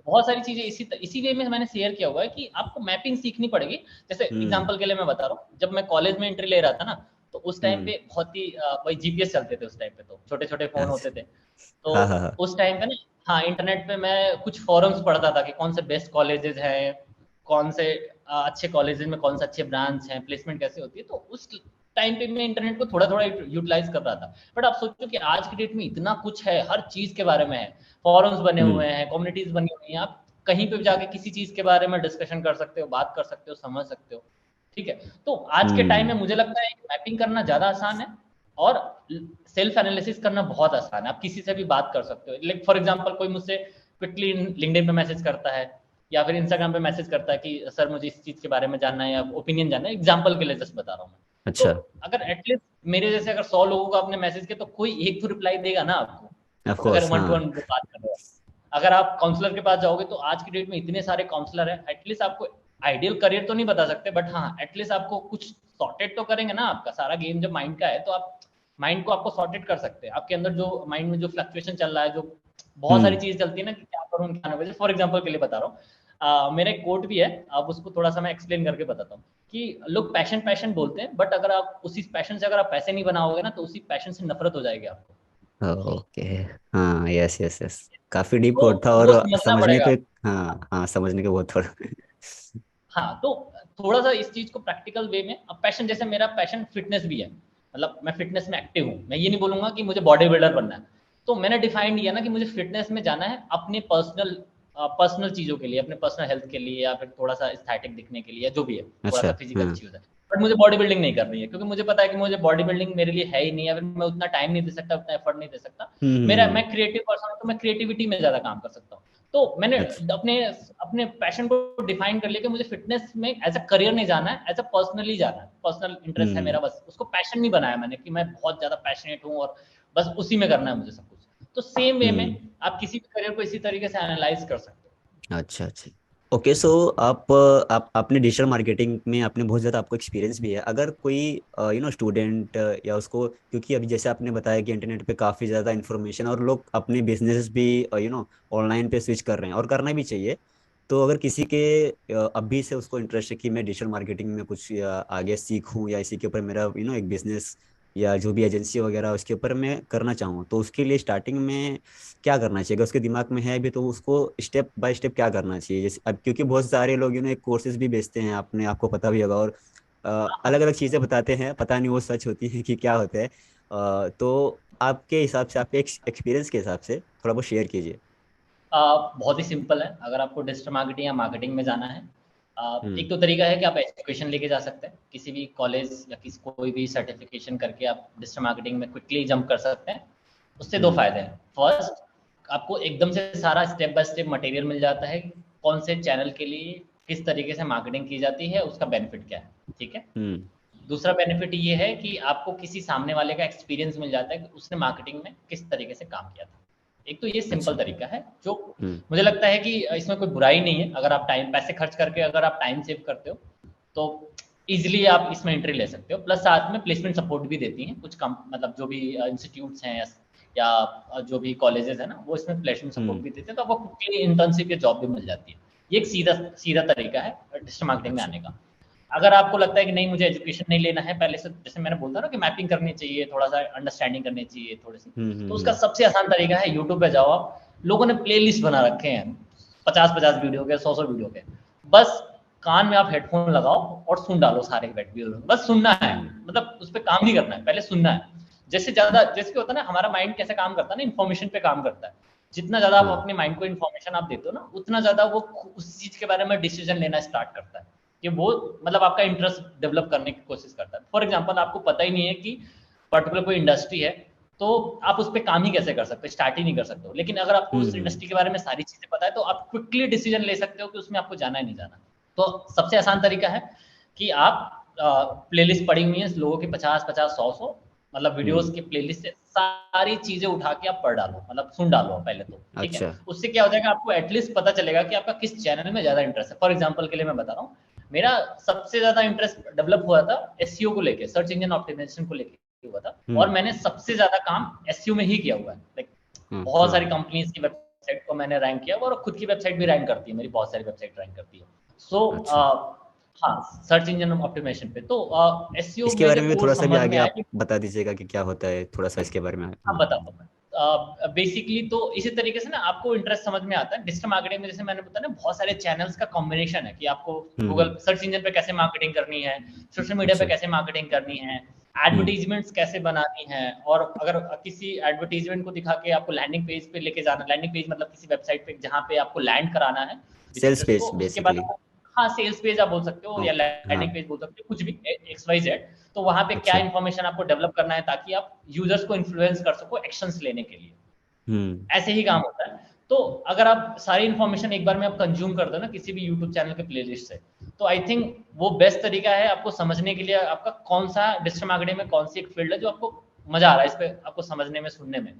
बहुत सारी चीजें इसी वे में मैंने शेयर किया हुआ है कि आपको मैपिंग सीखनी पड़ेगी। जैसे हम्म। एग्जांपल के लिए मैं बता रहा हूँ, जब मैं कॉलेज में एंट्री ले रहा था ना, तो उस टाइम हम्म। पे बहुत ही वही जीपीएस चलते थे, उस टाइम पे तो छोटे छोटे फोन होते अच्छा। थे। तो हाँ हाँ हाँ। उस टाइम पे ना, हाँ, इंटरनेट पे मैं कुछ फोरम्स पढ़ता था कि कौन से बेस्ट कॉलेजेस हैं, कौन से अच्छे कॉलेजेस में कौन से अच्छे ब्रांच हैं, प्लेसमेंट कैसे होती है। तो उस टाइम पे मैं इंटरनेट को थोड़ा थोड़ा यूटिलाइज कर रहा था। बट आप सोचो कि आज की डेट में इतना कुछ है, हर चीज के बारे में है, फॉरम्स बने हम्म। हुए हैं, कम्युनिटीज बनी हुई हैं, आप कहीं पे भी जाके किसी चीज के बारे में डिस्कशन कर सकते हो, बात कर सकते हो, समझ सकते हो, ठीक है। तो आज के टाइम में हम्म। मुझे लगता है मैपिंग करना ज्यादा आसान है और सेल्फ एनालिसिस करना बहुत आसान है। आप किसी से भी बात कर सकते हो, लाइक फॉर एग्जांपल कोई मुझसे क्विकली लिंक्डइन पे मैसेज करता है, या फिर इंस्टाग्राम पे मैसेज करता है कि सर मुझे इस चीज के बारे में जानना है या ओपिनियन जानना है, एग्जाम्पल के लिए जस्ट बता रहा हूँ मैं। तो अच्छा। अगर एटलीस्ट मेरे जैसे अगर 100 लोगों को आपने मैसेज किया तो कोई एक तो रिप्लाई देगा ना आपको, ऑफ अगर कोर्स, वन टू हाँ। वन बात कर रहे हो। अगर आप काउंसलर के पास जाओगे तो आज की डेट में इतने सारे काउंसलर है, एटलीस्ट आपको आइडियल करियर तो नहीं बता सकते, बट हाँ एटलीस्ट आपको कुछ सॉर्टेड तो करेंगे ना। आपका सारा गेम जब माइंड का है तो आप माइंड को आपको सॉर्टेड कर सकते हैं। आपके अंदर जो माइंड में जो फ्लक्चुएशन चल रहा है, जो बहुत सारी हम्म। चीज चलती है ना कि क्या करूँ क्या ना करूँ। फॉर एग्जाम्पल के लिए बता रहा हूँ, मेरा एक कोट भी है, अब उसको थोड़ा सा मैं एक्सप्लेन करके बताता हूँ कि लोग पैशन पैशन बोलते हैं, बट अगर आप उसी पैशन से अगर आप पैसे नहीं बनाओगे ना तो उसी पैशन से नफरत हो जाएगी आपको। ओके। हाँ, यस यस यस। काफी डीप तो कोट था, और वो समझना समझने पड़ेगा। को हाँ हाँ, समझने को बहुत थोड़ा। हाँ, तो थोड़ा सा इस चीज को प्रैक्टिकल वे में, अब पैशन जैसे मेरा पैशन फिटनेस भी है, मतलब मैं फिटनेस में एक्टिव हूँ। मैं ये नहीं बोलूंगा कि मुझे बॉडी बिल्डर बनना है, तो मैंने डिफाइन किया ना कि मुझे फिटनेस में जाना है अपने पर्सनल चीजों के लिए, अपने पर्सनल हेल्थ के लिए, या फिर थोड़ा सा एस्थेटिक दिखने के लिए, या जो भी है, थोड़ा अच्छा। सा फिजिकल हाँ। चीज है। बट मुझे बॉडी बिल्डिंग नहीं करनी है, क्योंकि मुझे पता है कि मुझे बॉडी बिल्डिंग मेरे लिए है ही नहीं, या फिर मैं उतना टाइम नहीं दे सकता, उतना एफर्ट नहीं दे सकता। मेरा हम्म। मैं क्रिएटिव पर्सन हूँ, तो मैं क्रिएटिविटी में ज्यादा काम कर सकता हूँ। तो मैंने अच्छा। अपने अपने पैशन को डिफाइन कर लिया कि मुझे फिटनेस में एज अ करियर नहीं जाना है, एज अ पर्सनली जाना है। पर्सनल इंटरेस्ट है हम्म मेरा, बस उसको पैशन नहीं बनाया मैंने कि मैं बहुत ज्यादा पैशनेट हूँ और बस उसी में करना है मुझे सब कुछ। तो सेम वे में हम्म। आप किसी भी करियर को इसी तरीके से एनालाइज कर सकते हो। अच्छा अच्छा। ओके, सो आप आपने डिजिटल मार्केटिंग में आपने बहुत ज़्यादा आपको एक्सपीरियंस भी है। अगर कोई स्टूडेंट या उसको, क्योंकि अभी जैसे आपने बताया कि इंटरनेट पे काफ़ी ज़्यादा इन्फॉर्मेशन, और लोग अपने बिजनेस भी ऑनलाइन पे स्विच कर रहे हैं, और करना भी चाहिए। तो अगर किसी के अभी से उसको इंटरेस्ट है कि मैं डिजिटल मार्केटिंग में कुछ आगे सीखूं, या इसी के ऊपर मेरा एक बिजनेस या जो भी एजेंसी वगैरह उसके ऊपर मैं करना चाहूँ, तो उसके लिए स्टार्टिंग में क्या करना चाहिए? अगर उसके दिमाग में है भी, तो उसको स्टेप बाय स्टेप क्या करना चाहिए? जैसे अब क्योंकि बहुत सारे लोग एक कोर्सेज भी बेचते हैं, आपने आपको पता भी होगा, और अलग अलग चीज़ें बताते हैं, पता नहीं वो सच होती है कि क्या होता है। तो आपके हिसाब से, आपके एक्सपीरियंस के हिसाब से थोड़ा बहुत शेयर कीजिए। बहुत ही सिंपल है। अगर आपको डिजिटल मार्केटिंग या मार्केटिंग में जाना है, एक हम्म। तो तरीका है कि आप एजुकेशन लेके जा सकते हैं, किसी भी कॉलेज या किसी कोई भी सर्टिफिकेशन करके आप डिजिटल मार्केटिंग में क्विकली जंप कर सकते हैं। उससे दो हम्म। फायदे हैं। फर्स्ट, आपको एकदम से सारा स्टेप बाय स्टेप मटेरियल मिल जाता है, कौन से चैनल के लिए किस तरीके से मार्केटिंग की जाती है, उसका बेनिफिट क्या है। ठीक है। हम्म। दूसरा बेनिफिट ये है कि आपको किसी सामने वाले का एक्सपीरियंस मिल जाता है कि उसने मार्केटिंग में किस तरीके से काम किया था। एक तो ये सिंपल अच्छा। तरीका है जो हम्म। मुझे लगता है कि इसमें कोई बुराई नहीं है। अगर आप टाइम पैसे खर्च करके अगर आप टाइम सेव करते हो तो इजिली आप इसमें एंट्री ले सकते हो। प्लस साथ में प्लेसमेंट सपोर्ट भी देती हैं कुछ कम, मतलब जो भी इंस्टीट्यूट्स हैं या जो भी कॉलेजेस है ना, वो इसमें प्लेसमेंट सपोर्ट हम्म। भी देते हैं, तो आपको क्विकली इंटर्नशिप या जॉब भी मिल जाती है। ये एक सीधा सीधा तरीका है डिजिटल मार्केटिंग में अच्छा। आने का। अगर आपको लगता है कि नहीं मुझे एजुकेशन नहीं लेना है पहले से, जैसे मैंने बोलता ना कि मैपिंग करनी चाहिए, थोड़ा सा अंडरस्टैंडिंग करनी चाहिए थोड़ी सी, तो उसका हम्म। सबसे आसान तरीका है यूट्यूब पे जाओ आप। लोगों ने प्ले लिस्ट बना रखे हैं 50-50 वीडियो के, 100-100 वीडियो के। बस कान में आप हेडफोन लगाओ और सुन डालो सारे वीडियो, बस सुनना है। हम्म। मतलब उस पर काम नहीं करना है, पहले सुनना है। जैसे ज्यादा जैसे क्या होता है ना, हमारा माइंड कैसे काम करता है ना, इन्फॉर्मेशन पे काम करता है। जितना ज्यादा आप हाँ। अपने माइंड को इन्फॉर्मेशन आप देते हो ना, उतना ज्यादा वो उस चीज के बारे में डिसीजन लेना स्टार्ट करता है, कि वो मतलब आपका इंटरेस्ट डेवलप करने की कोशिश करता है। फॉर एग्जाम्पल आपको पता ही नहीं है कि पर्टिकुलर कोई इंडस्ट्री है, तो आप उस पर काम ही कैसे कर सकते हो, स्टार्ट ही नहीं कर सकते हो। लेकिन अगर आपको उस हम्म। इंडस्ट्री के बारे में सारी चीजें पता है तो आप क्विकली डिसीजन ले सकते हो कि उसमें आपको जाना है नहीं जाना। तो सबसे आसान तरीका है कि आप प्लेलिस्ट पड़ी हुई है लोगों की 50-50 100-100, मतलब वीडियोस हम्म। की प्लेलिस्ट से सारी चीजें उठा के आप पढ़ डालो, मतलब सुन डालो पहले तो। ठीक है। अच्छा। उससे क्या हो जाएगा, आपको एटलीस्ट पता चलेगा कि आपका किस चैनल में ज्यादा इंटरेस्ट है। फॉर एग्जाम्पल के लिए मैं बता रहा हूँ, मेरा सबसे ज्यादा इंटरेस्ट डेवलप हुआ था एसईओ को लेके, सर्च इंजन ऑप्टिमाइजेशन को लेके हुआ था, और हम्म। मैंने सबसे ज्यादा काम एसईओ में ही किया हुआ है। लाइक हाँ बहुत सारी हाँ। कंपनीज की वेबसाइट को मैंने रैंक किया, और खुद की वेबसाइट भी रैंक करती है, मेरी बहुत सारी वेबसाइट रैंक करती है। सो अच्छा। हाँ, सर्च इंजन ऑप्टिमाइजेशन पे तो एसईओ इसके में बारे जब में भी कोर्स थोड़ा सा भी समझ में आगे आया आप कि बता दीजिएगा कि क्या होता है, थोड़ा सा इसके बारे में। हाँ, हाँ। बताता हूँ मैं। बेसिकली तो इसी तरीके से ना आपको इंटरेस्ट समझ में आता है डिजिटल मार्केटिंग में। जैसे मैंने बताया ना, बहुत सारे चैनल्स का कॉम्बिनेशन है कि आपको गूगल हम्म। सर्च इंजन पे कैसे मार्केटिंग करनी है, सोशल मीडिया पे अच्छा। कैसे मार्केटिंग करनी है, हम्म। एडवर्टीजमेंट्स कैसे बनानी है, और अगर किसी एडवर्टीजमेंट को दिखा के आपको लैंडिंग पेज पे लेके जाना, लैंडिंग पेज मतलब किसी वेबसाइट पे जहाँ पे आपको लैंड कराना है सेल्स विजिटर्स को, पेज उसके बाद बेसिकली। आपको, हाँ सेल्स पेज आप बोल सकते हो या ओके। हाँ। लैंडिंग पेज बोल सकते हो, कुछ भी एक्स वाई जेड। तो वहां पे क्या अच्छा। इन्फॉर्मेशन आपको डेवलप करना है ताकि आप यूजर्स को इन्फ्लुएंस कर सको एक्शंस लेने के लिए। हम्म। ऐसे ही काम होता है। तो अगर आप सारी इन्फॉर्मेशन एक बार में आप कंज्यूम कर दो ना किसी भी यूट्यूब चैनल के प्लेलिस्ट से, तो आई थिंक वो बेस्ट तरीका है आपको समझने के लिए आपका कौन सा डिजिटल मार्केटिंग में कौन सी एक फील्ड है जो आपको मजा आ रहा है इस पे आपको समझने में, सुनने में।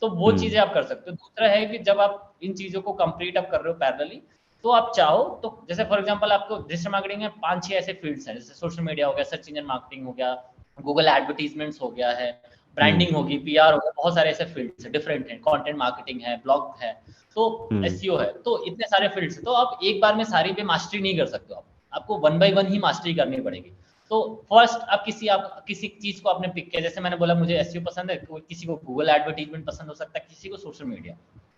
तो वो चीजें आप कर सकते हो। दूसरा है कि जब आप इन चीजों को कंप्लीट आप कर रहे हो पैरेलली, तो आप चाहो तो जैसे फॉर एग्जांपल आपको डिजिटल मार्केटिंग में 5-6 ऐसे फील्ड्स हैं, जैसे सोशल मीडिया हो गया, सर्च इंजन मार्केटिंग हो गया, गूगल एडवर्टीजमेंट्स हो गया है, ब्रांडिंग होगी, पीआर होगा, बहुत सारे ऐसे फील्ड्स हैं, डिफरेंट हैं, कंटेंट मार्केटिंग है, ब्लॉग है, तो एसईओ है, तो इतने सारे फील्ड्स हैं। तो आप एक बार में सारी पे मास्टरी नहीं कर सकते हो, आपको one by one he mastery करनी पड़ेगी। तो फर्स्ट आप किसी चीज को आपने पिक किया, जैसे मैंने बोला मुझे एसईओ पसंद है, तो किसी को गूगल एडवर्टीजमेंट पसंद हो सकता है, किसी को सोशल मीडिया,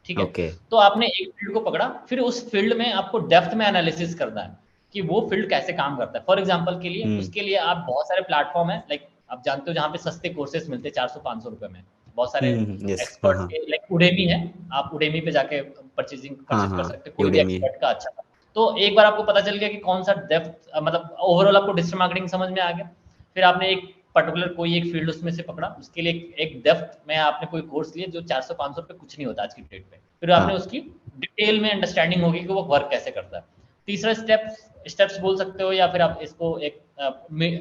ठीक है। तो आपने एक फील्ड को पकड़ा, फिर उस फील्ड में आपको डेप्थ में एनालिसिस करना है कि वो फील्ड कैसे काम करता है। फॉर एग्जांपल के लिए उसके लिए आप बहुत सारे प्लेटफॉर्म है, लाइक आप जानते हो जहाँ पे सस्ते कोर्सेज मिलते हैं 400-500 रुपए में, बहुत सारे एक्सपर्ट्स के, लाइक उडेमी है, आप उडेमी पे जाके परचेजिंग कर सकते हो कोई भी एक्सपर्ट का अच्छा। तो एक बार आपको पता चल गया कि कौन सा डेप्थ, मतलब ओवरऑल आपको डिजिटल मार्केटिंग समझ में आ गया, फिर आपने एक पर्टिकुलर कोई एक फील्ड उसमें से पकड़ा, उसके लिए एक डेप्थ में आपने कोई कोर्स लिया जो 400-500 रुपए कुछ नहीं होता आज की डेट पे, फिर आपने उसकी डिटेल में अंडरस्टैंडिंग होगी कि वो वर्क कैसे करता है। तीसरा स्टेप्स बोल सकते हो, या फिर आप इसको एक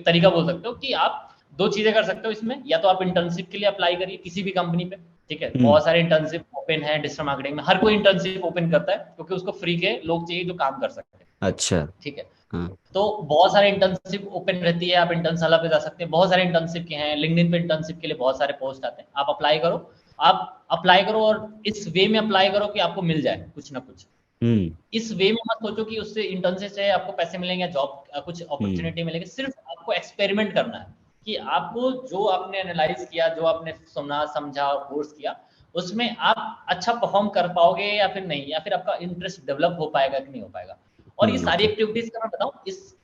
तरीका बोल सकते हो कि आप दो चीजें कर सकते हो इसमें, या तो आप इंटर्नशिप के लिए अप्लाई करिए किसी भी कंपनी पे, ठीक है, बहुत सारे इंटर्नशिप ओपन है डिजिटल मार्केटिंग में, हर कोई इंटर्नशिप ओपन करता है क्योंकि उसको फ्री के लोग चाहिए जो काम कर सकते हैं। अच्छा, ठीक है। तो बहुत सारे इंटर्नशिप ओपन रहती है, आप इंटर्नशाला पे जा सकते हैं, बहुत सारे इंटर्नशिप के हैं, लिंक्डइन पे इंटर्नशिप के लिए बहुत सारे पोस्ट आते हैं, आप अप्लाई करो। आप अप्लाई करो और इस वे में अप्लाई करो कि आपको मिल जाए कुछ ना कुछ। इस वे में मत सोचो कि उससे इंटर्नशिप से आपको पैसे मिलेंगे, जॉब कुछ अपॉर्चुनिटी मिलेगी। सिर्फ आपको एक्सपेरिमेंट करना है कि आपको जो आपने एनालाइज किया, जो आपने सुना समझा कोर्स किया, उसमें आप अच्छा परफॉर्म कर पाओगे या फिर नहीं, या फिर आपका इंटरेस्ट डेवलप हो पाएगा कि नहीं हो पाएगा। और ये सारी एक्टिविटीज का मैं बताऊं,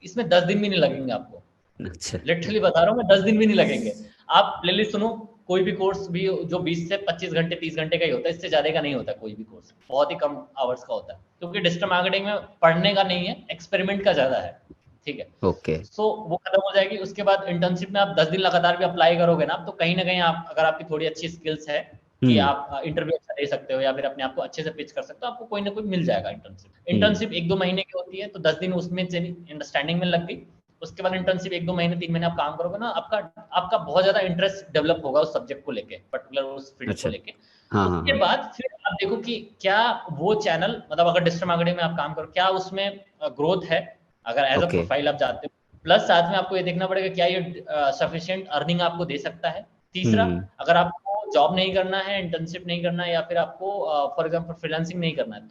इसमें 10 दिन भी नहीं लगेंगे आपको। अच्छा, लिटरली बता रहा हूँ मैं, 10 दिन भी नहीं लगेंगे। आप प्लेलिस्ट सुनो, कोई भी कोर्स भी जो 20 से 25 घंटे 30 घंटे का ही होता है, इससे ज्यादा का नहीं होता कोई भी कोर्स, बहुत ही कम आवर्स का होता है, क्योंकि डिजिटल मार्केटिंग में पढ़ने का नहीं है, एक्सपेरिमेंट का ज्यादा है, ठीक है। ओके। सो वो खत्म हो जाएगी। उसके बाद इंटर्नशिप में आप 10 दिन लगातार भी अप्लाई करोगे ना, तो कहीं ना कहीं आप, अगर आपकी थोड़ी अच्छी स्किल्स है कि आप इंटरव्यू अच्छा दे सकते हो या फिर अपने आप को अच्छे से पिच कर सकते हो, आपको कोई ना कोई मिल जाएगा इंटर्नशिप। इंटर्नशिप 1-2 महीने की होती है, तो 10 दिन उसमें अंडरस्टैंडिंग में लग गई। उसके बाद इंटर्नशिप 1-2 महीने 3 महीने आप काम करोगे ना, आपका बहुत ज्यादा इंटरेस्ट डेवलप होगा उस सब्जेक्ट को लेके, पर्टिकुलर उस फील्ड को लेके। उसके बाद फिर आप देखो कि क्या वो चैनल, मतलब अगर डिजिटल मार्केटिंग में आप काम करो, क्या उसमें ग्रोथ है, अगर एज अ प्रोफाइल आप जाते हो। प्लस साथ में आपको ये देखना पड़ेगा क्या ये सफिशिएंट अर्निंग आपको दे सकता है। तीसरा, अगर आपको जॉब नहीं करना है, इंटर्नशिप नहीं करना है, या फिर आपको फॉर एग्जांपल फ्रीलांसिंग नहीं करना है,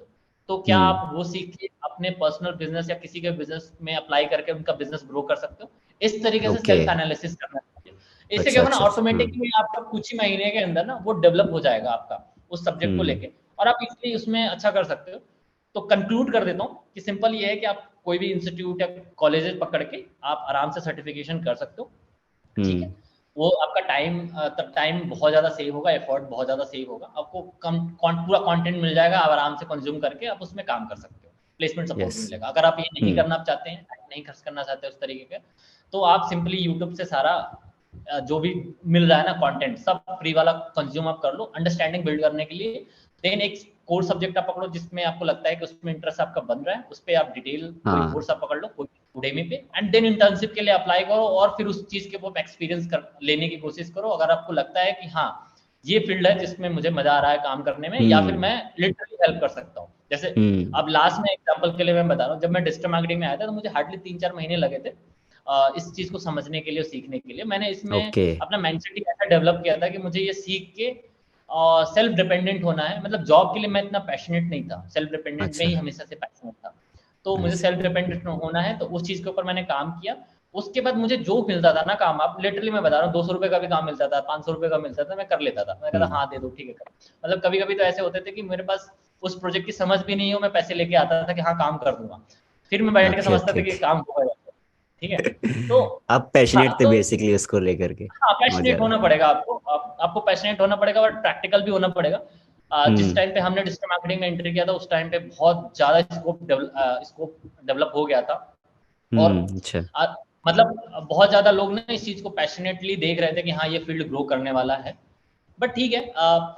तो क्या आप वो सीख के अपने पर्सनल बिजनेस या किसी के बिजनेस में अप्लाई करके उनका बिजनेस ग्रो कर सकते हो। इस तरीके से सेल्फ एनालिसिस करना चाहिए। इससे क्या होगा ना, ऑटोमेटिकली आपका कुछ ही महीने के अंदर ना वो डेवलप हो जाएगा आपका उस सब्जेक्ट को लेके, और आप इसलिए उसमें अच्छा कर सकते हो। तो कंक्लूड कर देता हूँ कि सिंपल ये है कि आप कोई भी इंस्टीट्यूट या कॉलेजेस पकड़ के आप आराम से सर्टिफिकेशन कर सकते हो, ठीक है। वो आपका टाइम बहुत ज्यादा सेव होगा, एफर्ट बहुत ज्यादा सेव होगा, आपको पूरा कंटेंट मिल जाएगा, आप आराम से कंज्यूम करके आप उसमें काम कर सकते हो, प्लेसमेंट सपोर्ट भी मिलेगा। अगर आप ये नहीं करना चाहते हैं, नहीं खर्च करना चाहते उस तरीके के, तो आप सिंपली यूट्यूब से सारा जो भी मिल रहा है ना कंटेंट, सब फ्री वाला कंज्यूम आप कर लो अंडरस्टैंडिंग बिल्ड करने के लिए। देन एक कोर सब्जेक्ट आप पकड़ो जिसमें आपको लगता है कि उसमें इंटरेस्ट आपका बन रहा है, उस पर आप डिटेल कोई कोर्स आप पकड़ लो, कोई उडेमी पे, एंड देन इंटर्नशिप के लिए अप्लाई करो, और फिर उस चीज के ऊपर एक्सपीरियंस लेने की कोशिश करो। अगर आपको लगता है कि हाँ ये फील्ड है जिसमें मुझे मजा आ रहा है काम करने में, या फिर मैं लिटरली हेल्प कर सकता हूँ। जैसे अब लास्ट में एग्जांपल के लिए मैं बता रहा हूँ, जब मैं डिजिटल मार्केटिंग में आया था तो मुझे हार्डली 3-4 महीने लगे थे इस चीज को समझने के लिए, सीखने के लिए। मैंने इसमें अपना माइंडसेट ही ऐसा डेवलप किया था कि मुझे ये सीख के सेल्फ डिपेंडेंट होना है। मतलब जॉब के लिए मैं इतना पैशनेट नहीं था, सेल्फ डिपेंडेंट में ही हमेशा से पैशनेट था। तो मुझे सेल्फ डिपेंडेंट होना है, तो उस चीज के ऊपर मैंने काम किया। उसके बाद मुझे जो मिलता था ना काम, आप लिटरली मैं बता रहा हूँ, 200 रुपए का भी काम मिलता था, 500 रुपए का मिलता था, मैं कर लेता था। मैं कहता हाँ दे दो, ठीक है कर। मतलब कभी कभी तो ऐसे होते थे कि मेरे पास उस प्रोजेक्ट की समझ भी नहीं हो, मैं पैसे लेके आता था कि हाँ काम कर दूंगा, फिर मैं बैठ के समझता था कि काम होगा, ठीक है। तो आप पैशनेट थे बेसिकली उसको लेकर के। हाँ, पैशनेट होना पड़ेगा आपको, आपको पैशनेट होना पड़ेगा और प्रैक्टिकल भी होना पड़ेगा। जिस टाइम पे हमने डिजिटल मार्केटिंग में एंट्री किया था, उस टाइम पे बहुत ज्यादा स्कोप डेवलप हो गया था, और मतलब बहुत ज्यादा लोग ना इस चीज को पैशनेटली देख रहे थे कि हाँ ये फील्ड ग्रो करने वाला है। बट ठीक है,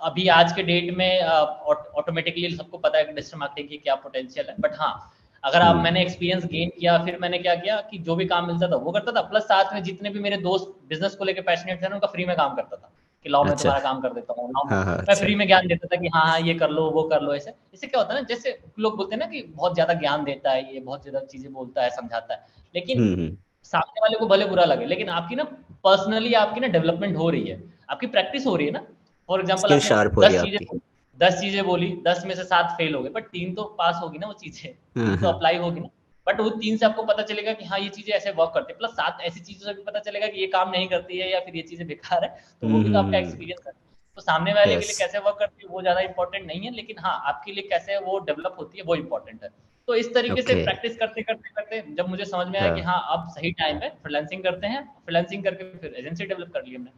अभी आज के डेट में ऑटोमेटिकली सबको पता है कि डिजिटल मार्केटिंग की क्या पोटेंशियल है। बट हाँ, अगर आप, हम्म। मैंने एक्सपीरियंस गेन किया, फिर मैंने क्या किया कि जो भी काम मिलता था वो करता था, प्लस साथ में जितने भी मेरे दोस्त बिजनेस को लेकर पैशनेट थे ना, उनका फ्री में काम करता था कि लाओ मैं अच्छा। तुम्हारा काम कर देता हूँ, लाओ हाँ हाँ, मैं अच्छा। फ्री में ज्ञान देता था कि हाँ हाँ ये कर लो वो कर लो। ऐसे इससे क्या होता है ना, जैसे लोग बोलते हैं ना कि बहुत ज्यादा ज्ञान देता है, ये बहुत ज्यादा चीजें बोलता है, समझाता है, लेकिन हम्म। सामने वाले को भले बुरा लगे, लेकिन आपकी ना पर्सनली आपकी ना डेवलपमेंट हो रही है, आपकी प्रैक्टिस हो रही है ना। फॉर एग्जाम्पल स्किल आपने शार्प हो रही दस है चीजें आपकी। 10 चीजें बोली, 10 में से 7 फेल हो गए, बट 3 तो पास होगी ना, वो चीजें हाँ 3 तो हाँ। अप्लाई होगी ना। बट वो 3 से आपको पता चलेगा कि हाँ ये चीजें ऐसे वर्क करती है, प्लस 7 ऐसी चीजों से भी पता चलेगा कि ये काम नहीं करती है या फिर ये चीजें बेकार है, तो वो भी तो आपका एक्सपीरियंस है। तो सामने वाले के यस। लिए कैसे वर्क करती है वो ज्यादा इंपॉर्टेंट नहीं है, लेकिन हाँ आपके लिए कैसे वो डेवलप होती है वो इंपॉर्टेंट है। तो इस तरीके से ओके। प्रैक्टिस करते करते करते जब मुझे समझ में आया कि हाँ। हाँ अब सही टाइम है, फ्रीलांसिंग करते हैं, फ्रीलांसिंग करके फिर एजेंसी डेवलप कर ली हमने।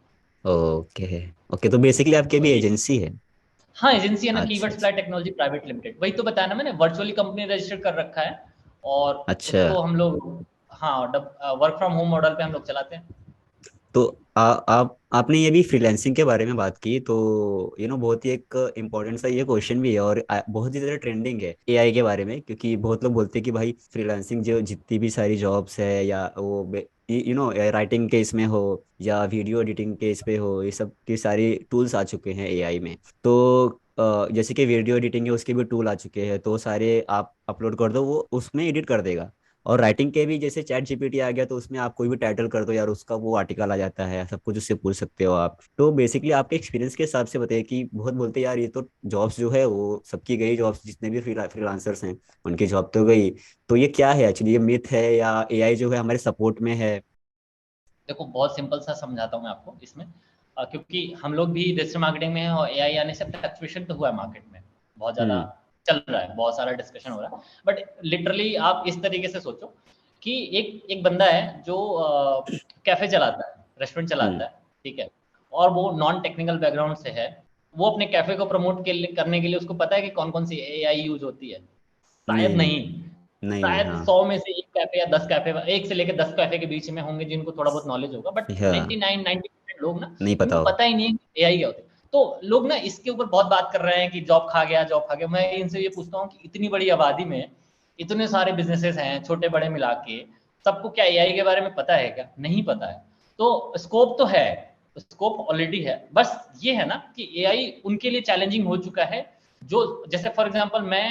ओके। ओके, तो बेसिकली आपकी तो भी ये, एजेंसी है? हाँ एजेंसी है ना, अच्छा कीवर्ड अच्छा। फ्लाई टेक्नोलॉजी प्राइवेट लिमिटेड, वही तो बताया ना मैंने, वर्चुअली कंपनी रजिस्टर कर रखा है, और अच्छा। उसको हम लोग, हाँ वर्क फ्रॉम होम मॉडल पे हम लोग चलाते हैं। तो आप आपने ये भी फ्रीलांसिंग के बारे में बात की, तो बहुत ही एक इम्पोर्टेंट सा ये क्वेश्चन भी है, और बहुत ही ज़्यादा ट्रेंडिंग है एआई के बारे में, क्योंकि बहुत लोग बोलते हैं कि भाई फ्रीलांसिंग जो जितनी भी सारी जॉब्स है, या वो राइटिंग के इसमें हो या वीडियो एडिटिंग के इस पे हो, ये सब की सारी टूल्स आ चुके हैं एआई में। तो जैसे कि वीडियो एडिटिंग है उसके भी टूल आ चुके हैं, तो सारे आप अपलोड कर दो वो उसमें एडिट कर देगा। और राइटिंग के भी जैसे चैट जीपीटी आ गया, तो उसमें आप कोई भी टाइटल कर दो यार, उसका वो आर्टिकल आ जाता है, सब कुछ उससे पूछ सकते हो आप। तो बेसिकली आपके एक्सपीरियंस के हिसाब से बताइए कि बहुत बोलते हैं यार ये तो जॉब्स जो है वो सबकी गई, जॉब्स जितने भी फ्रीलांसर्स हैं उनकी जॉब तो गई। तो ये क्या है एक्चुअली, ये मिथ है या एआई जो है हमारे सपोर्ट में है? देखो बहुत सिंपल सा समझाता हूँ मैं आपको इसमें, क्योंकि हम लोग भी डिजिटल मार्केटिंग में हैं और एआई आने से फ्लक्चुएशन तो हुआ है मार्केट में, बहुत ज़्यादा हम्म। चल रहा है, बहुत सारा डिस्कशन हो रहा है। बट लिटरली आप इस तरीके से सोचो कि एक एक बंदा है जो कैफे चलाता है, रेस्टोरेंट हम्म। चलाता है, ठीक है, और वो नॉन टेक्निकल बैकग्राउंड से है, वो अपने कैफे को प्रमोट करने के लिए उसको पता है कि कौन कौन सी एआई यूज होती है? शायद नहीं नहीं। नहीं। शायद हाँ 100 में से 1 कैफे या 10 कैफे, 1 से लेकर 10 कैफे के बीच में होंगे जिनको थोड़ा बहुत नॉलेज होगा, बट हाँ, 99 90% लोग ना, नहीं पता उनको होगा। पता ही नहीं है एआई क्या होता है। तो लोग ना इसके ऊपर बहुत बात कर रहे हैं कि जॉब खा गया, जॉब खा गया। मैं इनसे ये पूछता हूँ कि इतनी बड़ी आबादी में इतने सारे बिजनेसेस हैं छोटे बड़े मिला के, सबको क्या एआई के बारे में पता है? क्या नहीं पता है? तो स्कोप तो है, स्कोप ऑलरेडी है, बस ये है ना कि एआई उनके लिए चैलेंजिंग हो चुका है। जो जैसे फॉर एग्जांपल मैं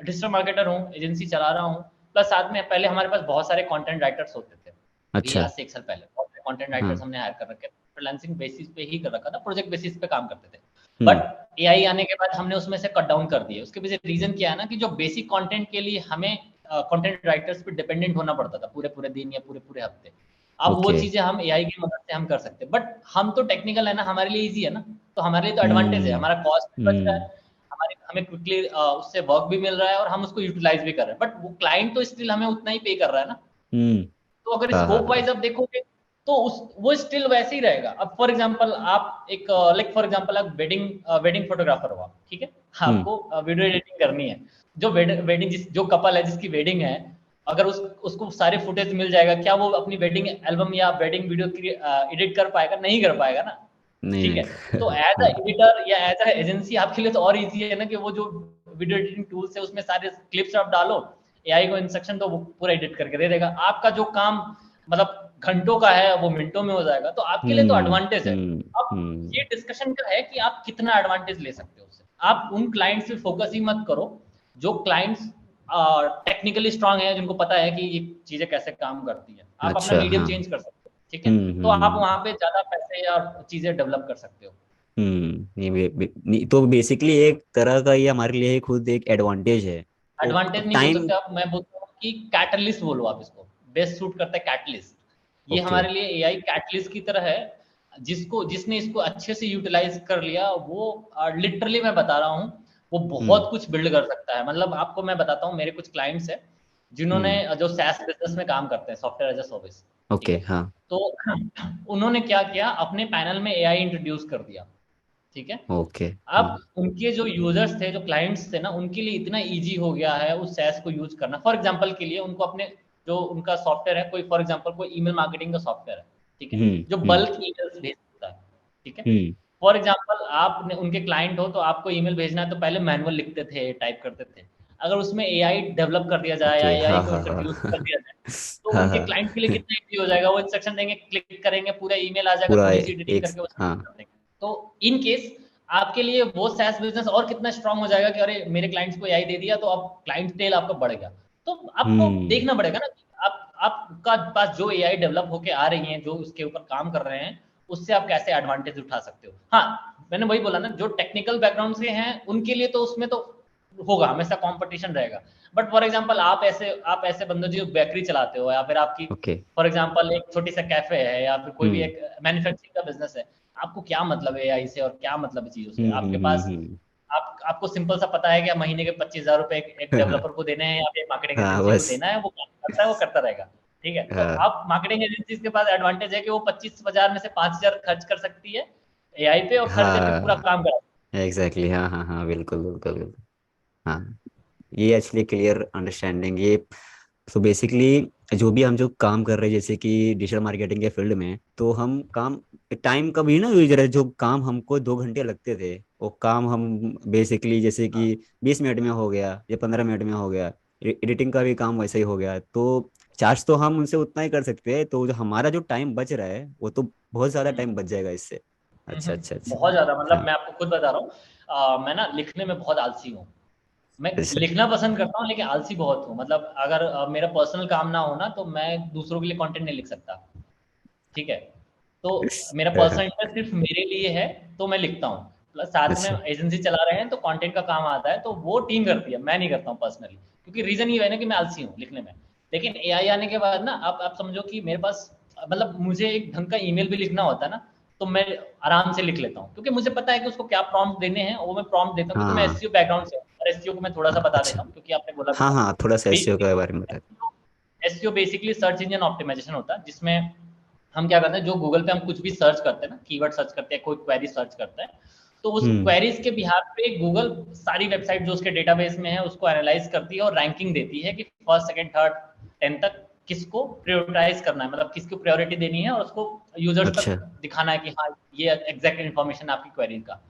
डिजिटल मार्केटर हूँ, एजेंसी चला रहा हूँ, प्लस साथ में पहले हमारे पास बहुत सारे कंटेंट राइटर्स होते थे। अभी अच्छा। आज से 1 साल पहले बहुत सारे कंटेंट राइटर्स हाँ। हमने हायर कर रखे थे, फ्रीलांसिंग बेसिस पे ही कर रखा था, प्रोजेक्ट बेसिस पे काम करते थे। हम्म। बट एआई आने के बाद हमने उसमें से कट डाउन कर दिए। उसके पीछे रीजन क्या है ना, कि जो बेसिक कंटेंट के लिए हमें कंटेंट राइटर्स पे डिपेंडेंट होना पड़ता था पूरे पूरे दिन या पूरे पूरे हफ्ते, अब वो ओके। चीजें हम एआई की मदद से हम कर सकते हैं। बट हम तो टेक्निकल है ना, हमारे लिए इजी है ना, तो हमारे लिए तो एडवांटेज है, हम्म। हमारा कॉस्ट भी बच रहा हम्म। है, हमारे हमें क्विकली उससे वर्क भी मिल रहा है और हम उसको यूटिलाइज भी कर रहे हैं। बट वो क्लाइंट तो स्टिल हमें उतना ही पे कर रहा है ना। हम्म। तो अगर हाँ हाँ स्कोप हाँ। वाइज आप देखोगे तो उस वो स्टिल वैसे ही रहेगा। अब फॉर एग्जांपल आप एक लाइक फॉर एग्जांपल आप वेडिंग वेडिंग फोटोग्राफर हो आप, ठीक है, हम्म। आपको वीडियो एडिटिंग करनी है। जो वेडिंग जो कपल है जिसकी वेडिंग है, अगर उसको सारे फुटेज मिल जाएगा, क्या वो अपनी वेडिंग एल्बम या वेडिंग वीडियो एडिट कर पाएगा? नहीं कर पाएगा ना। नहीं ठीक नहीं। है, तो एज अ हाँ। एडिटर या एज अ एजेंसी आपके लिए तो और इजी है ना, कि वो जो वीडियो एडिटिंग टूल्स है उसमें सारे क्लिप्स आप डालो, एआई को इंस्ट्रक्शन तो वो पूरा एडिट करके दे देगा। आपका जो काम मतलब घंटों का है वो मिनटों में हो जाएगा, तो आपके लिए तो हम्म। एडवांटेज है। हम्म। अब ये डिस्कशन का है कि आप कितना एडवांटेज ले सकते हो उससे। आप उन क्लाइंट्स पे फोकस ही मत करो जो क्लाइंट्स टेक्निकली स्ट्रांग है, जिनको पता है कि ये चीजें कैसे काम करती है। आप अपना अच्छा। मीडियम हाँ। चेंज कर सकते हो, ठीक है, तो आप वहां पे ज्यादा पैसे या चीजें डेवलप कर सकते हो। नहीं, नहीं, तो बेसिकली एक तरह का ये हमारे लिए खुद एक एडवांटेज है। वो एडवांटेज नहीं बोल टाइम। सकते आप, मैं बोलता हूँ कि कैटलिस्ट बोलो आप इसको, बेस्ट सूट करता है कैटलिस्ट। ये ओके। हमारे लिए एआई कैटलिस्ट की तरह है, जिसने इसको अच्छे से यूटिलाइज कर लिया वो लिटरली मैं बता रहा हूँ, वो हम्म। बहुत कुछ बिल्ड कर सकता है। मतलब आपको मैं बताता हूँ, मेरे कुछ क्लाइंट्स हैं जिन्होंने हम्म। जो सैस बिजनेस में काम करते हैं, सॉफ्टवेयर एज अ सर्विस, ठीक ओके। है, हाँ। तो उन्होंने क्या किया, अपने पैनल में एआई इंट्रोड्यूस कर दिया, ठीक है। ओके। अब उनके जो यूजर्स थे, जो क्लाइंट्स थे ना, उनके लिए इतना इजी हो गया है उस सैस को यूज करना। फॉर एग्जांपल के लिए उनको अपने जो उनका सॉफ्टवेयर है, कोई फॉर एग्जांपल कोई ईमेल मार्केटिंग का सॉफ्टवेयर है, ठीक है, हम्म। जो हम्म। बल्क ईमेल्स भेजता है, ठीक है, हम्म। फॉर एग्जाम्पल आप उनके क्लाइंट हो, तो आपको ईमेल भेजना है तो पहले मैनुअल लिखते थे, टाइप करते थे। अगर उसमें एआई डेवलप कर दिया जाए या ओके, एआई हाँ को हाँ हाँ। इंट्रोड्यूस कर दिया जाए, तो हाँ उनके हाँ। क्लाइंट के लिए कितना इजी हो जाएगा। वो इंस्ट्रक्शन देंगे, क्लिक करेंगे, पूरा ईमेल आ जाएगा, पूरा थोड़ी सी एडिटिंग एक, करके वो हाँ। सबमिट कर देंगे। तो इन केस आपके लिए वो सैस बिजनेस और कितना स्ट्रांग हो जाएगा कि अरे मेरे क्लाइंट्स को एआई दे दिया, तो अब क्लाइंट टेल आपका बढ़ गया। तो आपको हम्म। देखना पड़ेगा ना कि आपका पास जो एआई डेवलप होके आ रही है, जो उसके ऊपर काम कर रहे हैं, उससे आप कैसे एडवांटेज उठा सकते हो। हाँ, मैंने वही बोला ना, जो टेक्निकल बैकग्राउंड से हैं उनके लिए तो उसमें तो होगा, हमेशा कंपटीशन रहेगा। बट फॉर एग्जांपल आप ऐसे बंदे जो बेकरी चलाते हो, या फिर आपकी ओके। फॉर एग्जांपल एक छोटी सा कैफे है, या फिर कोई भी हम्म एक मैन्युफैक्चरिंग का बिजनेस है, आपको क्या मतलब है एआई से और क्या मतलब है चीजों से? आपके पास हम्म। आपको सिंपल सा पता है कि महीने के 25,000 रुपए एक हाँ डेवलपर को देने हैं या फिर मार्केटिंग हाँ, एजेंसी को बस। देना है, वो काम करता है, वो करता रहेगा। ठीक है, तो हाँ आप मार्केटिंग एजेंसी के पास एडवांटेज है कि वो 25,000 में से 5,000 खर्च कर सकती है एआई पे, और खर्च करके पूरा हाँ, काम करा। एग्जैक्टली, हाँ हाँ हाँ, बिल्कुल बिल्कुल बिल्कुल। हाँ, ये एक्चुअली क्लियर अंडरस्टैंडिंग ये। सो बेसिकली जो भी हम जो काम कर रहे हैं, जैसे कि डिजिटल मार्केटिंग के फील्ड में, तो हम काम, टाइम का भी ना यूजर है, जो काम हमको 2 घंटे लगते थे, वो काम हम बेसिकली जैसे हाँ, कि 20 मिनट में हो गया या 15 मिनट में हो गया। एडिटिंग का भी काम वैसे ही हो गया, तो चार्ज तो हम उनसे उतना ही कर सकते हैं, तो जो हमारा जो टाइम बच रहा है वो तो बहुत ज़्यादा टाइम बच जाएगा इससे। अच्छा अच्छा अच्छा। बहुत ज्यादा, मतलब हाँ। मैं आपको खुद बता रहा हूँ, मैं ना लिखने में बहुत आलसी हूँ। मैं अच्छा। लिखना पसंद करता हूँ, लेकिन आलसी बहुत हूँ। मतलब अगर मेरा पर्सनल काम ना हो ना, तो मैं दूसरों के लिए कंटेंट नहीं लिख सकता। ठीक है, तो मेरा पर्सनल इंटरेस्ट सिर्फ मेरे लिए है, तो मैं लिखता हूँ। प्लस साथ में अच्छा। एजेंसी चला रहे हैं, तो कंटेंट का काम आता है, तो वो टीम करती है, मैं नहीं करता हूँ पर्सनली। क्योंकि रीजन ये है ना कि मैं आलसी हूँ लिखने में। लेकिन एआई आने के बाद ना, आप समझो कि मेरे पास, मतलब मुझे एक ढंग का ईमेल भी लिखना होता है ना, तो मैं आराम से लिख लेता हूँ, क्योंकि मुझे पता है कि उसको क्या प्रॉम्प्ट देने हैं, वो मैं प्रॉम्प्ट देता हूँ, क्योंकि मैं हाँ। एसईओ बैकग्राउंड से हूँ। और एसईओ को मैं थोड़ा सा बता अच्छा। देता हूँ, क्योंकि आपने बोला भी हाँ था। हाँ, थोड़ा सा एसईओ के बारे में बता। SEO basically search engine optimisation होता है, जिसमें हम क्या करते हैं, जो गूगल पे हम कुछ भी सर्च करते हैं ना, कीवर्ड सर्च करते हैं, कोई क्वेरी सर्च करते हैं, तो उस हम्म। क्वेरीज के बिहाफ पे गूगल सारी वेबसाइट जो उसके डेटाबेस में है उसको एनालाइज करती है और रैंकिंग देती है कि फर्स्ट सेकंड थर्ड 10 तक किसको प्रायोरिटाइज करना है, मतलब किसको प्रायोरिटी देनी है, और उसको यूजर्स तक अच्छा। दिखाना है कि हाँ, ये एग्जैक्ट इन्फॉर्मेशन आपकी क्वेरी का।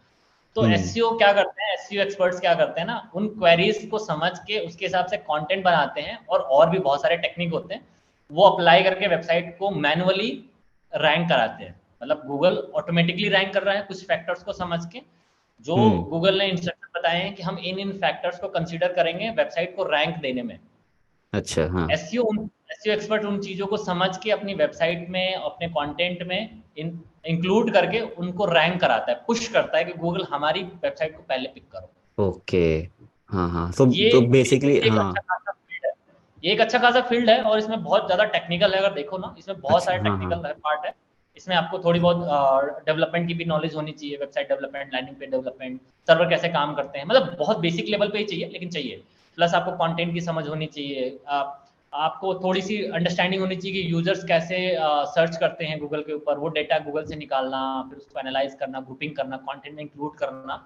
तो हम्म। एसईओ क्या करते हैं, एसईओ एक्सपर्ट्स क्या करते हैं ना, उन क्वेरीज को समझ के उसके हिसाब से कंटेंट बनाते हैं, और भी बहुत सारे टेक्निक होते हैं, वो अप्लाई करके वेबसाइट को मैनुअली रैंक कराते हैं। मतलब गूगल ऑटोमेटिकली रैंक कर रहा है कुछ फैक्टर्स को समझ के, जो हम्म। गूगल ने इंस्ट्रक्शन बताए हैं कि हम इन इन फैक्टर्स को कंसीडर करेंगे वेबसाइट को रैंक देने में। अच्छा। हाँ। एसईओ एसईओ एक्सपर्ट उन चीजों को समझ के अपनी वेबसाइट में, अपने कंटेंट में इंक्लूड करके उनको रैंक कराता है, पुश करता है कि गूगल हमारी वेबसाइट को पहले पिक करो। ओके। हाँ हाँ, तो ये बेसिकली एक हाँ। अच्छा खासा फील्ड है। ये एक अच्छा खासा फील्ड है, और इसमें बहुत ज्यादा टेक्निकल है। अगर देखो ना, इसमें बहुत अच्छा। सारे हाँ हाँ। टेक्निकल पार्ट है। इसमें आपको थोड़ी बहुत डेवलपमेंट की भी नॉलेज होनी चाहिए, website development, landing page development, server कैसे काम करते हैं, मतलब बहुत बेसिक लेवल पे ही चाहिए, लेकिन चाहिए। प्लस आपको कंटेंट की समझ होनी चाहिए, आपको थोड़ी सी अंडरस्टैंडिंग होनी चाहिए कि यूजर्स कैसे सर्च करते हैं गूगल के ऊपर, वो डेटा गूगल से निकालना, फिर उसको एनालाइज करना, ग्रुपिंग करना, कंटेंट में इंक्लूड करना।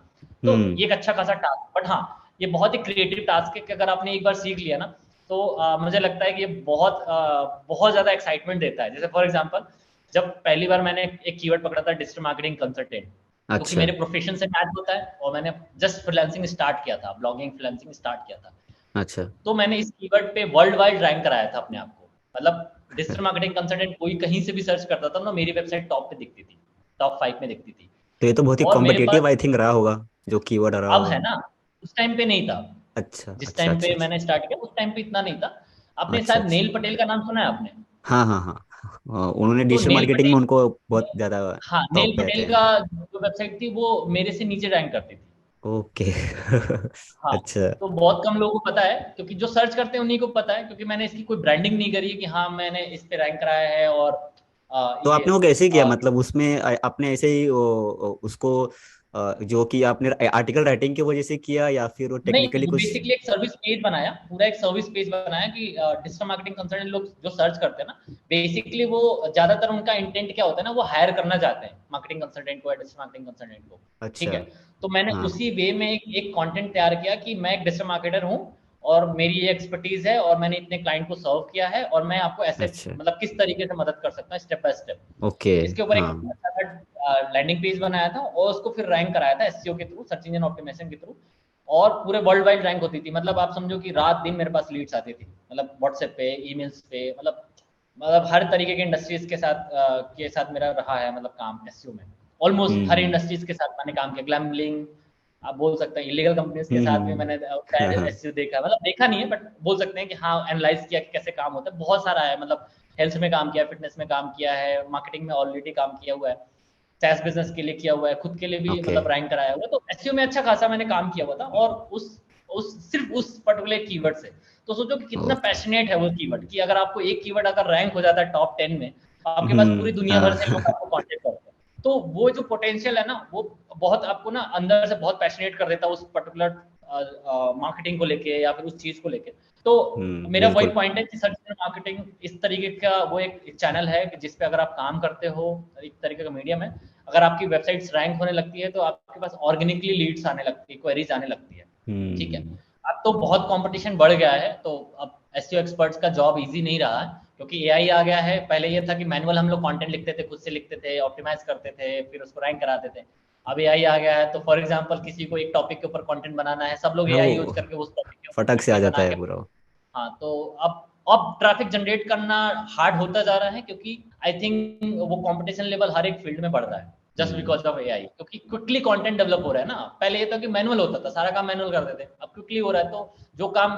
तो हम्म। ये एक अच्छा खासा टास्क, बट हाँ, ये बहुत ही क्रिएटिव टास्क है कि अगर आपने एक बार सीख लिया ना, तो मुझे लगता है कि ये बहुत ज्यादा एक्साइटमेंट देता है। जैसे फॉर एग्जांपल, जब पहली बार मैंने एक कीवर्ड पकड़ा था, डिजिटल मार्केटिंग कंसल्टेंट, क्योंकि अच्छा मेरे प्रोफेशन से मैच होता है, और मैंने जस्ट फ्रीलांसिंग स्टार्ट किया था, ब्लॉगिंग फ्रीलांसिंग स्टार्ट किया था। अच्छा। तो मैंने इस कीवर्ड पे वर्ल्ड वाइड रैंक कराया था अपने आप को। मतलब डिजिटल मार्केटिंग कंसल्टेंट कोई कहीं से भी सर्च करता था ना, मेरी वेबसाइट टॉप पे दिखती थी, टॉप 5 में दिखती थी। तो ये तो बहुत ही और मेरे पास कॉम्पिटिटिव आई थिंक रहा होगा, जो कीवर्ड रहा अब होगा। है ना, उस टाइम पे नहीं था। अच्छा जिस अच्छा टाइम अच्छा पे अच्छा। मैंने स्टार्ट किया, उस टाइम पे इतना नहीं था। आपने अच्छा शायद अच्छा। नेल पटेल का नाम सुना है आपने? हाँ हाँ हाँ। उन्होंने तो डिजिटल नेल मार्केटिंग में पटेल, उनको बहुत ज्यादा हाँ, नेल टॉप पे रहते पटेल हैं। का जो वेबसाइट थी वो मेरे से नीचे रैंक करती थी। ओके। हाँ, अच्छा। तो बहुत कम लोगों को पता है, क्योंकि जो सर्च करते हैं उन्हीं को पता है, क्योंकि मैंने इसकी कोई ब्रांडिंग नहीं करी है कि हाँ मैंने इस पे रैंक कराया है। और तो ये आपने वो कैसे किया, मतलब उसमें आपने ऐसे ही उसको जो कि आपने आर्टिकल राइटिंग की वजह से किया, या फिर वो टेक्निकली नहीं, कुछ। बेसिकली एक सर्विस पेज बनाया, पूरा एक सर्विस पेज बनाया कि डिजिटल मार्केटिंग कंसल्टेंट लोग जो सर्च करते हैं ना, बेसिकली वो ज्यादातर उनका इंटेंट क्या होता है ना, वो हायर करना चाहते हैं मार्केटिंग कंसल्टेंट को या डिजिटल मार्केटिंग कंसल्टेंट को। ठीक अच्छा। है, तो मैंने हाँ। उसी वे में एक कंटेंट तैयार किया कि मैं एक डिजिटल मार्केटर हूँ, और मेरी ये एक्सपर्टीज है, और मैंने इतने क्लाइंट को सर्व किया है, और मैं आपको ऐसे अच्छा। मतलब किस तरीके से मदद कर सकता हूँ, स्टेप बाय स्टेप। ओके। इसके ऊपर एक हाँ। अच्छा लैंडिंग पेज बनाया था और उसको फिर रैंक कराया था एसईओ के थ्रू, सर्च इंजन ऑप्टिमाइजेशन के थ्रू, और पूरे वर्ल्ड वाइड रैंक होती थी। मतलब आप समझो कि रात दिन मेरे पास लीड्स आती थी, मतलब व्हाट्सएप पे, ईमेल्स पे, मतलब हर तरीके के इंडस्ट्रीज के साथ मेरा रहा है मतलब काम एसईओ में। ऑलमोस्ट हर हम्म इंडस्ट्रीज के साथ मैंने काम किया, ग्लैमलिंग आप बोल सकते हैं, इलीगल कंपनीज के साथ भी मैंने हाँ हाँ एसईओ देखा, मतलब देखा नहीं है बट बोल सकते हैं कि हाँ एनालाइज किया कि कैसे काम होता है। बहुत सारा है, मतलब हेल्थ में काम किया, फिटनेस में काम किया है, मार्केटिंग में ऑलरेडी काम किया हुआ है, सैस बिजनेस के लिए किया हुआ है, खुद के लिए भी ओके मतलब रैंक कराया हुआ है। तो एसईओ में अच्छा खासा मैंने काम किया हुआ था, और उस सिर्फ उस पर्टिकुलर कीवर्ड से। तो सोचो कि कितना ओके पैशनेट है वो कीवर्ड, कि अगर आपको एक कीवर्ड अगर रैंक हो जाता है टॉप 10 में, आपके पास पूरी दुनिया भर से लोग हाँ आपको कांटेक्ट करते हैं। तो वो जो पोटेंशियल है ना, वो बहुत आपको ना अंदर से बहुत पैशनेट कर देता है उस पर्टिकुलर मार्केटिंग को लेके या फिर उस चीज को लेके। तो मेरा वही बिल्कुल पॉइंट है कि सर्च मार्केटिंग इस तरीके का वो एक चैनल है कि जिसपे अगर आप काम करते हो, एक तरीके का मीडियम है। अगर आपकी वेबसाइट्स रैंक होने लगती है तो आपके पास ऑर्गेनिकली लीड्स आने लगती है, क्वेरीज आने लगती है। ठीक है, हम्म अब तो बहुत कंपटीशन बढ़ गया है, तो अब एसईओ एक्सपर्ट्स का जॉब इजी नहीं रहा है, क्योंकि एआई आ गया है। पहले ये था कि मैनुअल हम लोग कंटेंट लिखते थे, खुद से लिखते थे, ऑप्टिमाइज करते थे, फिर उसको रैंक कराते थे। अब एआई आ गया है, तो फॉर एग्जांपल किसी को एक टॉपिक के ऊपर कंटेंट बनाना है, सब लोग हाँ एआई यूज वो करके उस टॉपिक के ऊपर फटक कुछ से आ भी जाता बना है के। पूरा। हाँ, तो अब ट्रैफिक जनरेट करना हार्ड होता जा रहा है, क्योंकि आई थिंक वो कंपटीशन लेवल हर एक फील्ड में बढ़ रहा है, just hmm because of AI. क्योंकि क्विकली कंटेंट डेवलप हो रहा है ना, पहले ये था कि मैनुअल होता था, सारा काम मैनुअल करते थे, अब क्विकली हो रहा है। तो जो काम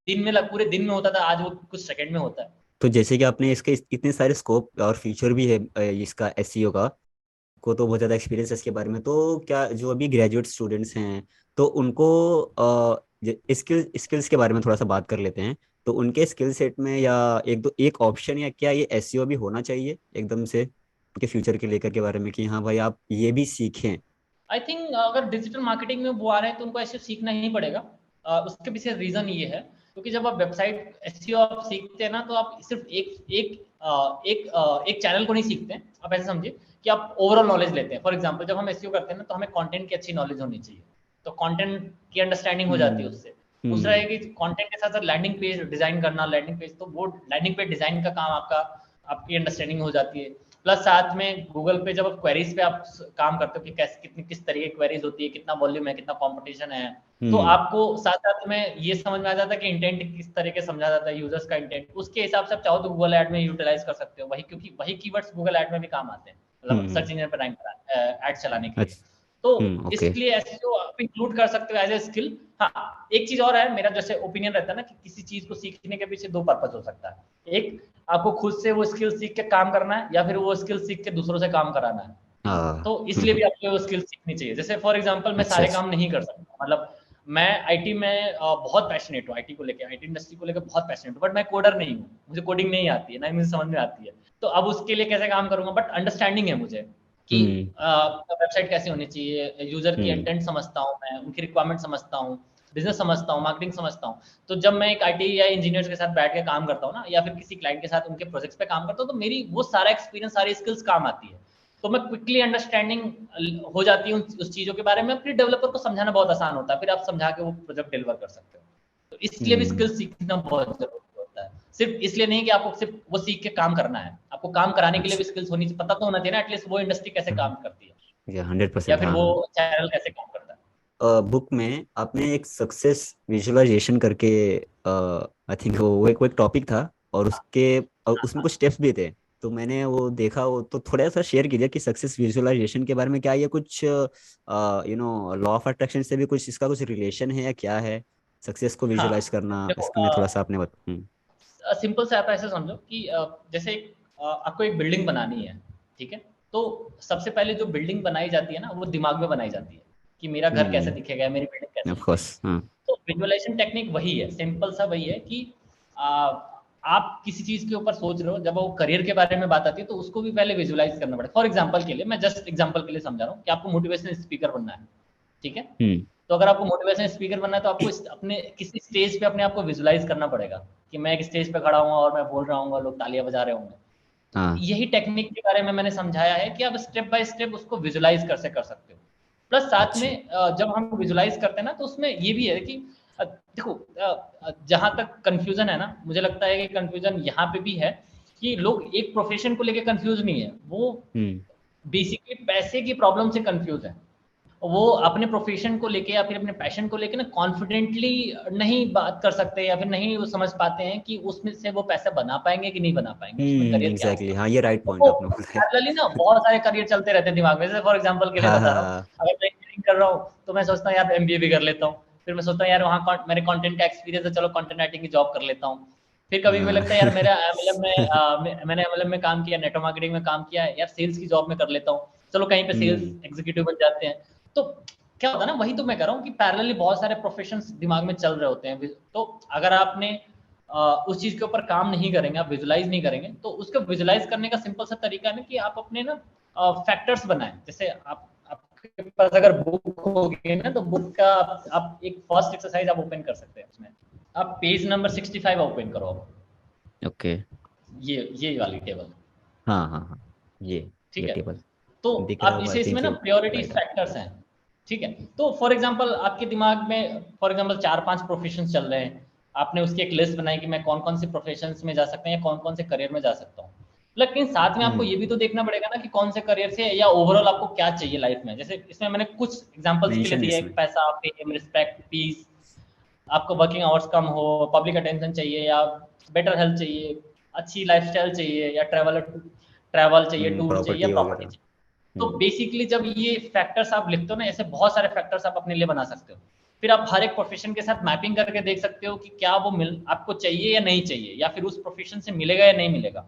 दिन में पूरे दिन में होता था, आज वो कुछ सेकंड में होता है। तो जैसे कि आपने इसके इतने सारे स्कोप और फीचर भी है इसका एसईओ का, को तो बहुत ज़्यादा एक्सपीरियंस है इसके बारे में। तो क्या जो अभी ग्रेजुएट स्टूडेंट्स हैं तो उनको स्किल्स के बारे में थोड़ा सा बात कर लेते हैं। तो उनके स्किल सेट में या एक ऑप्शन या क्या ये एसईओ भी होना चाहिए एकदम से उनके फ्यूचर के लेकर के बारे में कि हाँ भाई आप ये भी सीखें। आई थिंक अगर डिजिटल मार्केटिंग में वो आ रहे हैं तो उनको ऐसे सीखना ही पड़ेगा। उसके पीछे रीजन ये है, क्योंकि जब आप वेबसाइट एसईओ आप सीखते हैं ना, तो आप सिर्फ एक चैनल को नहीं सीखते हैं। आप ऐसे समझिए कि आप ओवरऑल नॉलेज लेते हैं। फॉर एग्जांपल जब हम एसईओ करते हैं ना, तो हमें कंटेंट की अच्छी नॉलेज होनी चाहिए, तो कंटेंट की अंडरस्टैंडिंग हो जाती है हम्म उससे। दूसरा है हम्म कि कंटेंट के साथ साथ लैंडिंग पेज डिजाइन करना, लैंडिंग पेज, तो वो लैंडिंग पेज डिजाइन का काम आपका, आपकी अंडरस्टैंडिंग हो जाती है। प्लस साथ में गूगल पे जब आप क्वेरीज पे आप काम करते हो कि कैसे कितनी किस तरीके की क्वेरीज होती है, कितना वॉल्यूम है, कितना कंपटीशन है, तो हम्म आपको साथ साथ में ये समझ में आ जाता है कि इंटेंट किस तरीके से समझा जाता है, यूजर्स का इंटेंट, उसके हिसाब से आप चाहो तो गूगल ऐड में यूटिलाइज कर सकते हो वही, क्योंकि वही कीवर्ड्स गूगल ऐड में भी काम आते हैं, मतलब हम्म सर्च इंजन पर रैंक ऐड चलाने के लिए। अच्छा तो ओके इसलिए एसईओ आप इंक्लूड कर सकते हो एज ए स्किल। हाँ, एक चीज और है, मेरा जैसे ओपिनियन रहता है ना कि किसी चीज को सीखने के पीछे दो पर्पज हो सकता है। एक, आपको खुद से वो स्किल सीख के काम करना है, या फिर वो स्किल सीख के दूसरों से काम कराना है। हाँ तो इसलिए भी आपको वो स्किल सीखनी चाहिए। जैसे फॉर एग्जांपल मैं अच्छा सारे अच्छा काम नहीं कर सकता, मतलब मैं आईटी में बहुत पैशनेट हूँ, आईटी को लेके, आईटी इंडस्ट्री को लेकर बहुत पैशनेट हूँ, बट मैं कोडर नहीं हूँ, मुझे कोडिंग नहीं आती है, ना ही मुझे समझ में आती है। तो अब उसके लिए कैसे काम करूंगा, बट अंडरस्टैंडिंग है मुझे कि हम्म वेबसाइट कैसे होनी चाहिए, यूजर की हम्म इंटेंट समझता हूँ मैं, उनकी रिक्वायरमेंट समझता हूँ, बिजनेस समझता हूँ, मार्केटिंग समझता हूँ। तो जब मैं एक आईटी या इंजीनियर्स के साथ बैठ के काम करता हूँ ना, या फिर किसी क्लाइंट के साथ उनके प्रोजेक्ट्स पे काम करता हूँ, तो मेरी वो सारा एक्सपीरियंस, सारी स्किल्स काम आती है। तो मैं क्विकली अंडरस्टैंडिंग हो जाती हूँ उस चीज़ों के बारे में, फिर डेवलपर को समझाना बहुत आसान होता है, फिर आप समझा के वो प्रोजेक्ट डिलीवर कर सकते हो। तो इसलिए भी हम्म स्किल सीखना बहुत जरूरी होता है। सिर्फ इसलिए नहीं कि आपको सिर्फ वो सीख के काम करना है, आपको काम कराने के लिए अच्छा भी स्किल्स होनी चाहिए, पता तो होना चाहिए ना एटलीस्ट वो इंडस्ट्री कैसे काम करती है, ये या 100% फिर हाँ वो हाँ। चैनल कैसे काम करता है। बुक में आपने एक सक्सेस विजुअलाइजेशन करके आई थिंक वो एक टॉपिक था और उसमें कुछ स्टेप्स भी थे। तो मैंने वो देखा, वो तो थोड़ा सा शेयर कीजिए कि सक्सेस विजुअलाइजेशन के बारे में क्या ये कुछ लॉ ऑफ अट्रैक्शन से भी कुछ इसका कुछ रिलेशन है या क्या है सक्सेस को हाँ, विजुअलाइज करना, देखो इसमें थोड़ा सा आपने बता। सिंपल से आप ऐसे समझो कि जैसे आपको एक बिल्डिंग बनानी है, ठीक है। तो सबसे पहले जो बिल्डिंग बनाई जाती है ना, वो दिमाग में बनाई जाती है कि मेरा घर कैसे हम्म दिखेगा, मेरी बिल्डिंग कैसे ऑफ दिखेगी। कोर्स हाँ। तो विजुअलाइजेशन टेक्निक वही है, सिंपल सा वही है कि आ, आप किसी चीज के ऊपर सोच रहे हो, जब वो करियर के बारे में बात आती है तो उसको भी पहले विजुअलाइज करना पड़ेगा। फॉर एग्जाम्पल के लिए, मैं जस्ट एग्जाम्पल के लिए समझा रहा हूँ कि आपको मोटिवेशनल स्पीकर बनना है, ठीक है। हम्म तो अगर आपको मोटिवेशनल स्पीकर बनना है, तो आपको अपने किसी स्टेज पे अपने आप को विजुअलाइज करना पड़ेगा कि मैं एक स्टेज पे खड़ा हूँ और मैं बोल रहा हूँ और लोग तालियां बजा रहे होंगे। तो हाँ यही टेक्निक के बारे में मैंने समझाया है कि आप स्टेप बाय स्टेप उसको विजुअलाइज कर सकते हो। प्लस साथ अच्छा में जब हम विजुअलाइज करते हैं ना, तो उसमें ये भी है कि देखो, जहां तक कंफ्यूजन है ना, मुझे लगता है कि कंफ्यूजन यहाँ पे भी है कि लोग एक प्रोफेशन को लेके कंफ्यूज नहीं है, वो हम्म बेसिकली पैसे की प्रॉब्लम से कंफ्यूज है। वो अपने प्रोफेशन को लेके या फिर अपने पैशन को लेके ना कॉन्फिडेंटली नहीं बात कर सकते, या फिर नहीं वो समझ पाते हैं कि उसमें से वो पैसा बना पाएंगे कि नहीं बना पाएंगे, उसमें करियर क्या एग्जैक्टली, होगा। हाँ ये राइट तो पॉइंट वो आपने बोला है। पैरेलली ना बहुत सारे करियर चलते रहते हैं दिमाग में। जैसे फॉर एग्जांपल के लिए हाँ बता रहा हूँ, हाँ। अगर मैं इंजीनियरिंग कर रहा हूँ तो मैं सोचता हूँ यार एमबीए भी कर लेता हूँ, फिर मैं सोचता हूँ यार वहाँ मेरे कंटेंट का एक्सपीरियंस है, चलो कंटेंट राइटिंग की जॉब कर लेता हूँ। फिर कभी कभी हाँ लगता है यार मेरा एमएलएम में मैंने एमएलएम में काम किया, नेटवर्क मार्केटिंग में काम किया है, यार सेल्स की जॉब में कर लेता हूँ, चलो कहीं पे सेल्स हम्म एग्जीक्यूटिव बन जाते हैं। तो क्या होता है ना, वही तो मैं कह रहा हूँ कि पैरेलली बहुत सारे प्रोफेशंस दिमाग में चल रहे होते हैं। तो अगर आपने उस चीज के ऊपर काम नहीं करेंगे, आप विजुलाइज नहीं करेंगे, तो उसको विजुलाइज करने का सिंपल सा तरीका है कि आप अपने ना फैक्टर्स बनाएं। जैसे आपके पास अगर बुक होगी ना, तो बुक का आप एक फर्स्ट एक्सरसाइज आप ओपन कर सकते हैं। उसमें आप पेज नंबर 65 ओपन करो आप, ओके। ये वाली टेबल। हाँ हाँ हाँ, ये ठीक है, टेबल तो दिख रहा आप होगा, आई इसे थिंक इसमें ना फिर। Priorities right. फैक्टर्स हैं। ठीक है, तो फॉर एग्जांपल आपके दिमाग में फॉर एग्जांपल 4-5 प्रोफेशन चल रहे हैं, आपने उसकी एक लिस्ट बनाई कि मैं कौन कौन से प्रोफेशन में जा सकते हैं या कौन कौन से करियर में जा सकता हूँ। लेकिन साथ में आपको हम्म ये भी तो देखना पड़ेगा ना कि कौन से करियर से या ओवरऑल आपको क्या चाहिए लाइफ में। जैसे इसमें मैंने कुछ एग्जांपल्स के लिए मेंशन दिया है, इसमें। पैसा, फेम, रिस्पेक्ट, पीस, आपको वर्किंग आवर्स कम हो, पब्लिक अटेंशन चाहिए, या बेटर हेल्थ चाहिए, अच्छी लाइफस्टाइल चाहिए, या ट्रैवल ट्रैवल चाहिए, टूर चाहिए, या प्रॉपर्टी प्रॉपर्टी वगैरह। चाहिए। तो बेसिकली जब ये फैक्टर्स आप लिखते हो ना, ऐसे बहुत सारे फैक्टर्स आप अपने लिए बना सकते हो। फिर आप हर एक प्रोफेशन के साथ मैपिंग करके देख सकते हो कि क्या वो मिल आपको चाहिए या नहीं चाहिए, या फिर उस प्रोफेशन से मिलेगा या नहीं मिलेगा।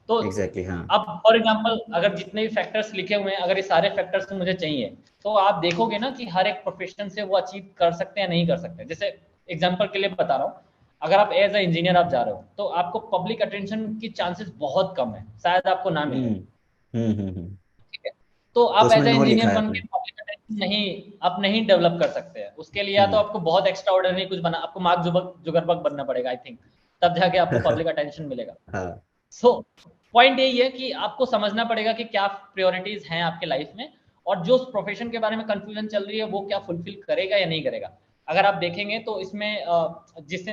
तो एग्जैक्टली हाँ। अब फॉर एग्जांपल अगर जितने भी फैक्टर्स लिखे हुए हैं, अगर ये सारे फैक्टर्स मुझे चाहिए, तो आप देखोगे ना कि हर एक प्रोफेशन से वो अचीव कर सकते हैं या नहीं कर सकते। जैसे एग्जांपल के लिए बता रहा हूँ, अगर आप एज ए इंजीनियर आप जा रहे हो, तो आपको पब्लिक अटेंशन की चांसेस बहुत कम है, शायद आपको ना मिले। हम्म हम्म। ठीक है, तो तो आप उसमें एज ए नो लिखा इंजीनियर है बन आपने। के पब्लिक अटेंशन नहीं, आप नहीं डेवलप कर सकते हैं। उसके लिए या तो हम्म। आपको बहुत एक्स्ट्रा ऑर्डिनरी कुछ बना, आपको मार्क जुगरबर्ग बनना पड़ेगा आई थिंक, तब जाके आपको पब्लिक अटेंशन मिलेगा। हाँ। सो पॉइंट यही है कि आपको समझना पड़ेगा कि क्या प्रायोरिटीज हैं आपके लाइफ में, और जो प्रोफेशन के बारे में कंफ्यूजन चल रही है वो क्या फुलफिल करेगा या नहीं करेगा। अगर आप देखेंगे तो इसमें जिससे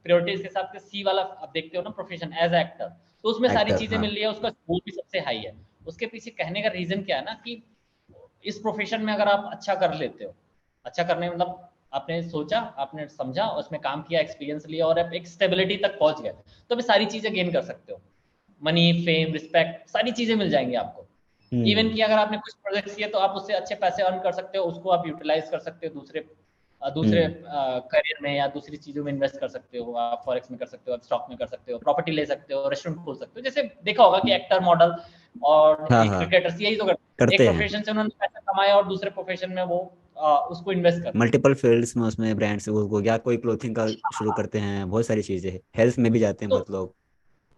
प्रायोरिटीज के हिसाब से सी वाला आप देखते हो ना, प्रोफेशन एज एक्टर, तो उसमें सारी एक्टर चीजें हाँ। मिल रही है, उसका स्कोर भी सबसे हाई है। उसके पीछे कहने का रीजन क्या है ना, कि इस प्रोफेशन में अगर आप अच्छा कर लेते हो, अच्छा करने मतलब आपने सोचा, आपने समझा, उसमें काम किया, एक्सपीरियंस लिया, और आप एक स्टेबिलिटी तक पहुंच गए, तो भी सारी चीजें गेन कर सकते हो। मनी, फेम, रिस्पेक्ट, सारी चीजें मिल जाएंगी आपको। इवन हम्म कि अगर आपने कुछ प्रोजेक्ट किए तो आप उससे अच्छे पैसे अर्न कर सकते हो, उसको आप यूटिलाइज कर सकते हो दूसरे दूसरे हम्म। करियर में या दूसरी चीजों में इन्वेस्ट कर सकते हो। आप फॉरेक्स में कर सकते हो, आप स्टॉक में कर सकते हो, प्रॉपर्टी ले सकते हो, रेस्टोरेंट खोल सकते हो। जैसे देखा होगा कि एक्टर, मॉडल और हाँ एक हाँ, क्रिकेटर्स यही तो करते हैं, एक करते हैं। प्रोफेशन से उन्होंने पैसा कमाया और दूसरे प्रोफेशन में वो उसको इन्वेस्ट कर रहे हैं। मल्टीपल फील्ड्स में उसमें ब्रांड्स हो गया, कोई क्लोथिंग का शुरू करते हैं, बहुत सारी चीजें हैं, हेल्थ में भी जाते हैं तो बहुत लोग।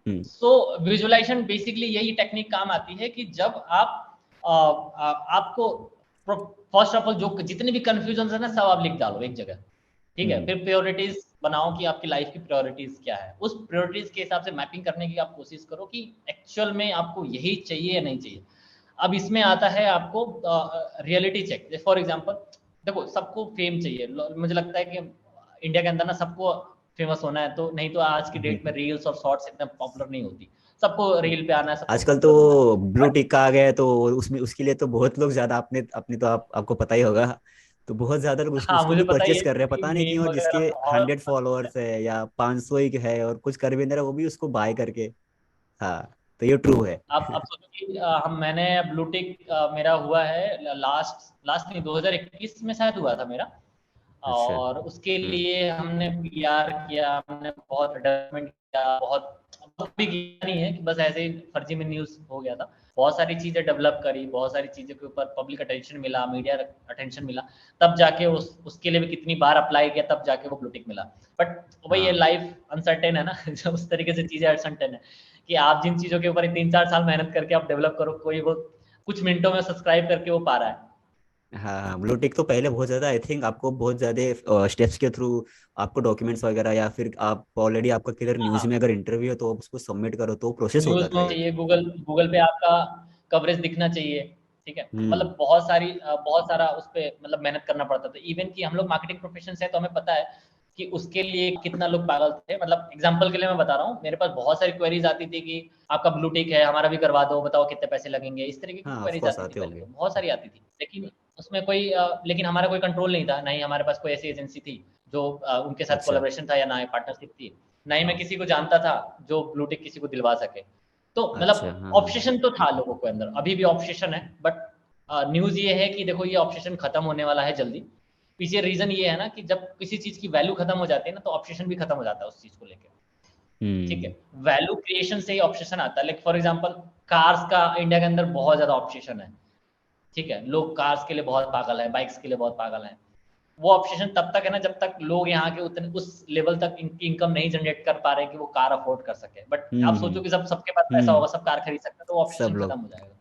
हम्म सो विजुअलाइजेशन बेसिकली यही टेक्निक काम आती है कि जब आप आपको फर्स्ट ऑफ ऑल जो जितने भी कंफ्यूजन है ना, सब आप लिख डालो एक जगह। ठीक है, हम्म फिर प्रायोरिटीज बनाओ कि आपकी लाइफ की प्रायोरिटीज क्या है, उस प्रायोरिटीज के हिसाब से मैपिंग करने की आप कोशिश करो कि एक्चुअल में आपको यही चाहिए या नहीं चाहिए। अब इसमें आता है आपको रियलिटी चेक। फॉर एग्जांपल देखो, सबको फेम चाहिए, मुझे लगता है कि इंडिया के अंदर ना सबको फेमस होना है, तो नहीं तो आज की डेट में हम्म। रील्स और शॉर्ट्स इतना पॉपुलर नहीं होती। सबको रील पे आना है, सबको आजकल तो पॉपुलर होना है। ब्लू बट टिक का आ गया है, तो उसमें उसके लिए तो बहुत लोग ज्यादा, आपने अपनी तो आपको पता ही होगा। तो बहुत ज्यादा लोग हाँ, उसको मुझे भी पता ही परचेस है कर रहे हैं, क्योंकि पता नहीं मीम क्यों, वगैरह जिसके बहुत 100 फॉलोअर्स है या 500 ही है और कुछ कर भी नहीं रहा, वो भी उसको बाय करके। हाँ, तो ये ट्रू है। आप सोचो कि मैंने ब्लूटिक मेरा हुआ है लास्ट लास्ट नहीं 2021 में शायद हुआ था मेरा। अच्छा। और उसके हाँ लिए हमने पीआर किया, हमने बहुत डेवलपमेंट किया, बहुत भी किया नहीं है कि बस ऐसे ही फर्जी में न्यूज हो गया था। बहुत सारी चीजें डेवलप करी, बहुत सारी चीजों के ऊपर पब्लिक अटेंशन मिला, मीडिया अटेंशन मिला, तब जाके उसके लिए भी कितनी बार अप्लाई किया, तब जाके वो ब्लूटिक मिला। बट वही है, हाँ लाइफ अनसर्टेन है ना जो उस तरीके से चीजें अनसर्टेन है कि आप जिन चीजों के ऊपर 3-4 साल मेहनत करके आप डेवलप करो, कोई वो कुछ मिनटों में सब्सक्राइब करके वो पा रहा है। हाँ, ब्लूटिक तो पहले बहुत ज़्यादा, आई थिंक आपको बहुत ज़्यादा स्टेप्स के थ्रू, आपको डॉक्यूमेंट्स वगैरह, या फिर आप ऑलरेडी आपका क्लियर न्यूज़ में हाँ, अगर इंटरव्यू है तो आप उसको सबमिट करो, तो प्रोसेस न्यूज़ होता था में एक। चाहिए, गूगल गूगल पे आपका कवरेज दिखना चाहिए। ठीक है, हम्म मतलब बहुत सारा उस पे मतलब मेहनत करना पड़ता था। इवन कि हम लोग मार्केटिंग प्रोफेशन से, तो हमें पता है कि उसके लिए कितना लोग पागल थे। मतलब एग्जांपल के लिए मैं बता रहा हूँ, मेरे पास बहुत सारी क्वेरीज आती थी कि आपका ब्लू टिक है, हमारा भी करवा दो, बताओ कितने पैसे लगेंगे, इस तरीके की हाँ ऑफ क्वेरीज कोर्स आती थी आते पहले, होंगे। तो बहुत सारी आती थी। लेकिन उसमें कोई लेकिन हमारा कोई कंट्रोल नहीं था, ना ही हमारे पास कोई ऐसी एजेंसी थी जो उनके साथ अच्छा। कोलैबोरेशन था, या ना ही पार्टनरशिप थी, ना ही मैं किसी को जानता था जो ब्लू टिक किसी को दिलवा सके। तो अच्छा मतलब हाँ हाँ। ऑब्सेशन तो था लोगों के अंदर, अभी भी ऑब्सेशन है, बट न्यूज़ ये है कि देखो ये ऑब्सेशन खत्म होने वाला है जल्दी। पीछे रीजन ये है ना कि जब किसी चीज की वैल्यू खत्म हो जाती है ना, तो ऑब्सेशन भी खत्म हो जाता है उस चीज को लेके। ठीक है, हम्म। वैल्यू क्रिएशन से ही ऑब्सेशन आता है। लाइक फॉर एग्जांपल, कार्स का इंडिया के अंदर बहुत ज्यादा ऑब्सेशन है। ठीक है, लोग कार्स के लिए बहुत पागल है, बाइक्स के लिए बहुत पागल है। वो ऑब्सेशन तब तक है ना जब तक लोग यहाँ के उतने उस लेवल तक इनकम नहीं जनरेट कर पा रहे कि वो कार अफोर्ड कर सके। बट आप सोचो हम्म। कि सब सबके पास पैसा हम्म। होगा, सब कार खरीद सकते हैं, तो सब ऑब्सेशन लोग खत्म हो जाएगा।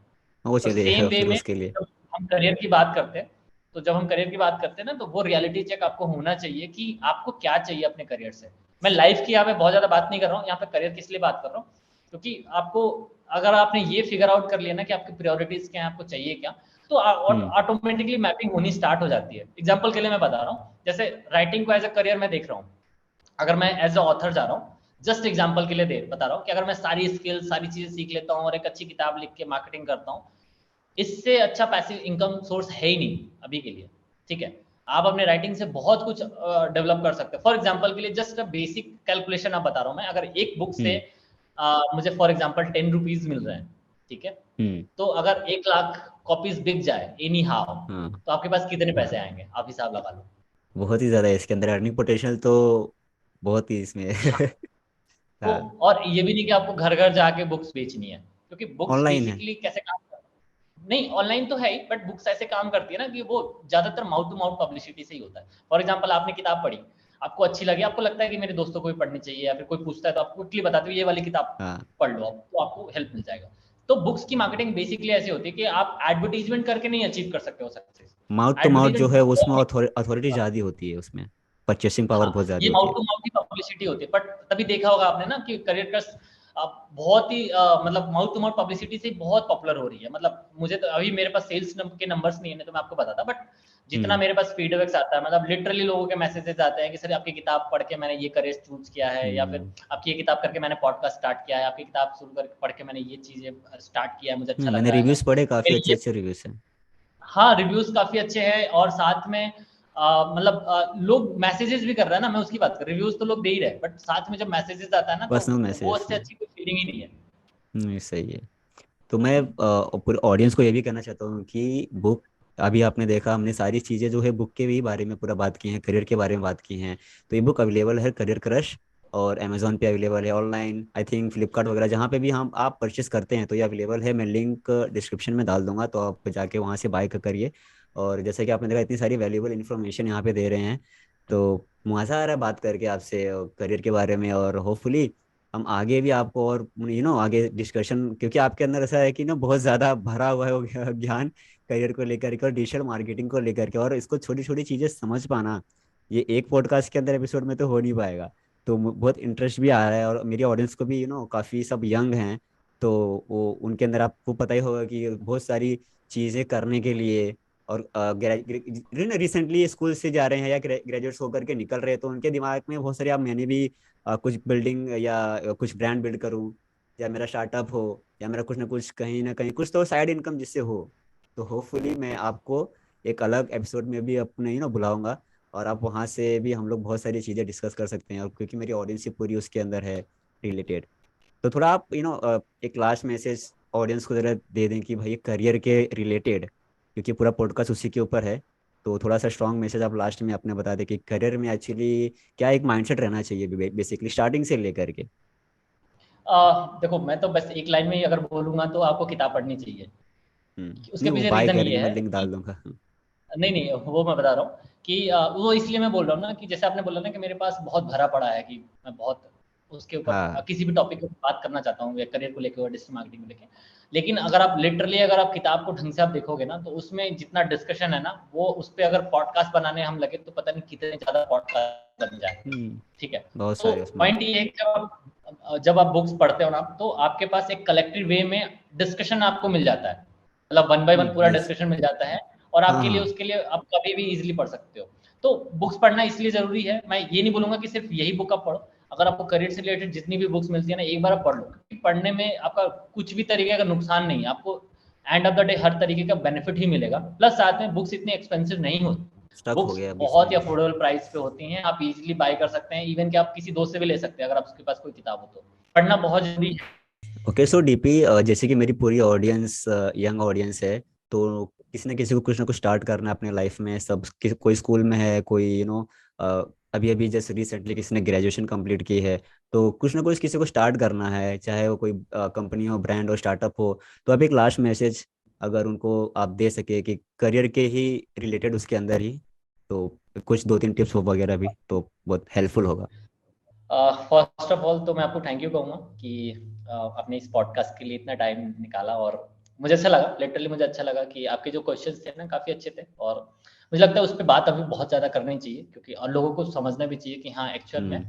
वो तो चाहिए सेम वे फिर में उसके लिए। जब हम करियर की बात करते हैं, तो जब हम करियर की बात करते हैं ना, तो वो रियलिटी चेक आपको होना चाहिए कि आपको क्या चाहिए अपने करियर से। मैं लाइफ की यहाँ पे बहुत ज्यादा बात नहीं कर रहा हूँ, यहाँ पे करियर किस लिए बात कर रहा हूँ, क्योंकि आपको, अगर आपने ये फिगर आउट कर लिया ना कि आपकी प्रायोरिटीज क्या है, आपको चाहिए क्या, तो हम्म। ऑटोमेटिकली मैपिंग होनी स्टार्ट हो जाती है। एग्जाम्पल के लिए मैं बता रहा हूँ, जैसे राइटिंग को एज अ करियर मैं देख रहा हूँ, अगर मैं एज अ ऑथर जा रहा हूँ, जस्ट एग्जाम्पल के लिए बता रहा हूँ कि अगर मैं सारी स्किल्स सारी चीजें सीख लेता हूँ और एक अच्छी किताब लिख के मार्केटिंग करता हूँ, इससे अच्छा पैसिव इनकम सोर्स है ही नहीं अभी के लिए। ठीक है, आप अपने राइटिंग से बहुत कुछ डेवलप कर सकते हैं। फॉर एग्जाम्पल के लिए जस्ट बेसिक कैलकुलेशन आप बता रहा हूँ मैं, अगर एक बुक से हम्म। मुझे फॉर एग्जाम्पल 10 रुपीज मिल रहे हैं, ठीक है, हम्म। तो अगर 1 लाख कॉपीज बिक जाए एनी हाउ, हाँ तो आपके पास कितने पैसे आएंगे, आप हिसाब लगा लो। बहुत ही ज्यादा है इसके अंदर अर्निंग पोटेंशियल तो, बहुत ही इसमें हाँ, है। तो हाँ। और ये भी नहीं कि आपको घर घर जाके बुक्स बेचनी है, क्योंकि बुक्स ऑनलाइन है। बेसिकली कैसे काम करती है, नहीं ऑनलाइन तो है ही, बट बुक्स ऐसे काम करती है ना कि वो ज्यादातर माउथ टू माउथ पब्लिसिटी से ही होता है। फॉर एग्जाम्पल, आपने किताब पढ़ी, आपको अच्छी लगी, आपको लगता है कि मेरे दोस्तों को भी पढ़नी चाहिए, या फिर कोई पूछता है तो आप क्विकली बताते हो ये वाली किताब हाँ पढ़ लो आप, तो आपको हेल्प मिल जाएगा। तो बुक्स की मार्केटिंग बेसिकली ऐसी होती है कि आप एडवर्टीजमेंट करके नहीं अचीव कर सकते हो सक्सेस। माउथ टू माउथ जो एडवर्टीजमेंट है उसमें बहुत, अथॉरिटी ज़्यादा होती है उसमें, परचेसिंग पावर हाँ, बहुत ये ज़्यादा होती माउथ है। टू माउथ की पब्लिसिटी होती है, बट तभी देखा होगा आपने ना कि करियर का बहुत ही मतलब माउथ टू माउथ पब्लिसिटी से बहुत पॉपुलर हो रही है। मतलब मुझे तो अभी मेरे पास सेल्स के नंबर्स नहीं है तो मैं आपको बताता, बट जितना हम्म। मेरे पास फीडबैक्स आता है, मतलब लिटरली लोगों के मैसेजेस आते हैं कि सर आपकी किताब पढ़ के मैंने ये करियर चूज किया है, या फिर हम्म। आपकी ये किताब करके मैंने पॉडकास्ट स्टार्ट किया है, आपकी किताब शुरू करके पढ़ के मैंने ये चीजें स्टार्ट किया है, मुझे अच्छा लग मैंने रहा है, रिव्यूज़ पढ़े, काफ़ी मेरी अच्छे ये, अच्छे रिव्यूज़ हैं। हाँ रिव्यूज काफी अच्छे हैं, और साथ में मतलब लोग मैसेजेस भी कर रहे हैं ना, मैं उसकी बात कर, रिव्यूज तो लोग दे ही रहे हैं, बट साथ में जब मैसेजेस आता है ना, तो पर्सनल वो मैसेज। उससे अच्छी कोई फीलिंग ही नहीं है। सही है। तो मैं पूरे ऑडियंस को ये भी कहना चाहता हूँ कि बुक, अभी आपने देखा हमने सारी चीज़ें जो है बुक के भी बारे में पूरा बात की हैं, करियर के बारे में बात की हैं। तो ये बुक अवेलेबल है करियर क्रश, और अमेजोन पे अवेलेबल है, ऑनलाइन आई थिंक फ्लिपकार्ट वगैरह जहाँ पे भी हम आप परचेस करते हैं तो ये अवेलेबल है। मैं लिंक डिस्क्रिप्शन में डाल दूंगा, तो आप जाके वहाँ से बाय करिए। और जैसे कि आपने देखा इतनी सारी वैल्यूबल इन्फॉर्मेशन यहाँ पे दे रहे हैं, तो मज़ा आ रहा है बात करके आपसे करियर के बारे में। और होपफुली हम आगे भी आपको और आगे डिस्कशन, क्योंकि आपके अंदर ऐसा है कि ना बहुत ज़्यादा भरा हुआ है वो ज्ञान करियर को लेकर के और डिजिटल मार्केटिंग को लेकर के, और इसको छोटी छोटी चीज़ें समझ पाना ये एक पॉडकास्ट के अंदर एपिसोड में तो हो नहीं पाएगा। तो बहुत इंटरेस्ट भी आ रहा है, और मेरी ऑडियंस को भी काफ़ी सब यंग हैं, तो वो उनके अंदर आपको पता ही होगा कि बहुत सारी चीज़ें करने के लिए, और रिसेंटली स्कूल से जा रहे हैं या ग्रेजुएट्स होकर के निकल रहे हैं, तो उनके दिमाग में बहुत सारे, अब मैंने भी कुछ बिल्डिंग या कुछ ब्रांड बिल्ड करूं, या मेरा स्टार्टअप हो, या मेरा कुछ ना कहीं कुछ तो साइड इनकम जिससे हो। तो होपफुली मैं आपको एक अलग एपिसोड में भी अपने बुलाऊंगा, और आप वहाँ से भी हम लोग बहुत सारी चीज़ें डिस्कस कर सकते हैं, और क्योंकि मेरी ऑडियंस ही पूरी उसके अंदर है रिलेटेड। तो थोड़ा आप एक लास्ट मैसेज ऑडियंस को जरा दे दें कि भाई करियर के रिलेटेड, क्योंकि पूरा पॉडकास्ट उसी के ऊपर है। तो थोड़ा सा स्ट्रॉन्ग मैसेज आप लास्ट में अपने बता दें कि करियर में एक्चुअली क्या एक माइंडसेट रहना चाहिए बेसिकली स्टार्टिंग से लेकर के। देखो मैं तो बस एक लाइन में ही अगर बोलूंगा तो आपको किताब पढ़नी चाहिए। उसके नहीं वो पीछे बाय रीजन करेंगे, ये मैं है लिंक कि, डाल दूंगा। नहीं नहीं वो मैं बता रहा हूँ कि वो इसलिए मैं बोल रहा हूँ ना कि जैसे आपने बोला ना कि मेरे पास बहुत भरा पड़ा है, कि मैं बहुत उसके ऊपर हाँ। किसी भी टॉपिक के ऊपर बात करना चाहता हूँ, या करियर को लेकर, डिजिटल मार्केटिंग को लेकर। लेकिन अगर आप लिटरली अगर आप किताब को ढंग से आप देखोगे ना, तो उसमें जितना डिस्कशन है ना, वो उस पर अगर पॉडकास्ट बनाने हम लगे तो पता नहीं कितने ज्यादा पॉडकास्ट बन जाए। ठीक है, बहुत तो सारे उसमें। पॉइंट ये है कि जब आप बुक्स पढ़ते हो ना, तो आपके पास एक कलेक्टिव वे में डिस्कशन आपको मिल जाता है, मतलब वन बाय वन पूरा यस। डिस्कशन मिल जाता है, और हाँ आपके लिए हाँ। उसके लिए आप कभी भी इजीली पढ़ सकते हो। तो बुक्स पढ़ना इसलिए ज़रूरी है, मैं ये नहीं बोलूँगा कि सिर्फ यही बुक आप पढ़ो, अगर आपको करियर से रिलेटेड जितनी भी बुक्स मिलती है ना, एक बार आप पढ़ लो, क्योंकि पढ़ने में आपका कुछ भी तरीके का नुकसान नहीं है, आपको एंड ऑफ द डे हर तरीके का बेनिफिट ही मिलेगा। प्लस साथ में बुक्स इतनी एक्सपेंसिव नहीं होती, स्टक हो बुक्स गया बीच बहुत में। ही अफोर्डेबल प्राइस पे होती हैं, आप इजीली बाय कर सकते हैं, इवन कि आप किसी दोस्त से भी ले सकते हैं अगर आप उसके पास कोई किताब हो तो। पढ़ना बहुत जरूरी है। ओके, सो डीपी, जैसे कि मेरी पूरी ऑडियंस यंग ऑडियंस है, तो किसी न किसी को कुछ ना कुछ स्टार्ट करना है अपने लाइफ में। कोई स्कूल में है, कोई अभी अभी जैसे रिसेंटली किसी ने ग्रेजुएशन कंप्लीट की है। तो कुछ ना कुछ किसी को स्टार्ट करना है, चाहे वो कोई कंपनी हो, ब्रांड हो, स्टार्टअप हो। तो आप एक लास्ट मैसेज अगर उनको आप दे सके कि करियर के ही रिलेटेड उसके अंदर ही, तो कुछ 2-3 टिप्स हो वगैरह भी तो बहुत हेल्पफुल होगा। फर्स्ट ऑफ ऑल तो मैं आपको थैंक यू कहूँगा कि आपने इस पॉडकास्ट के लिए इतना टाइम निकाला, और मुझे अच्छा लगा, लिटरली मुझे अच्छा लगा कि आपके जो क्वेश्चंस थे ना काफ़ी अच्छे थे, और मुझे लगता है उस पर बात अभी बहुत ज़्यादा करनी चाहिए, क्योंकि और लोगों को समझना भी चाहिए कि हाँ एक्चुअल में हम्म।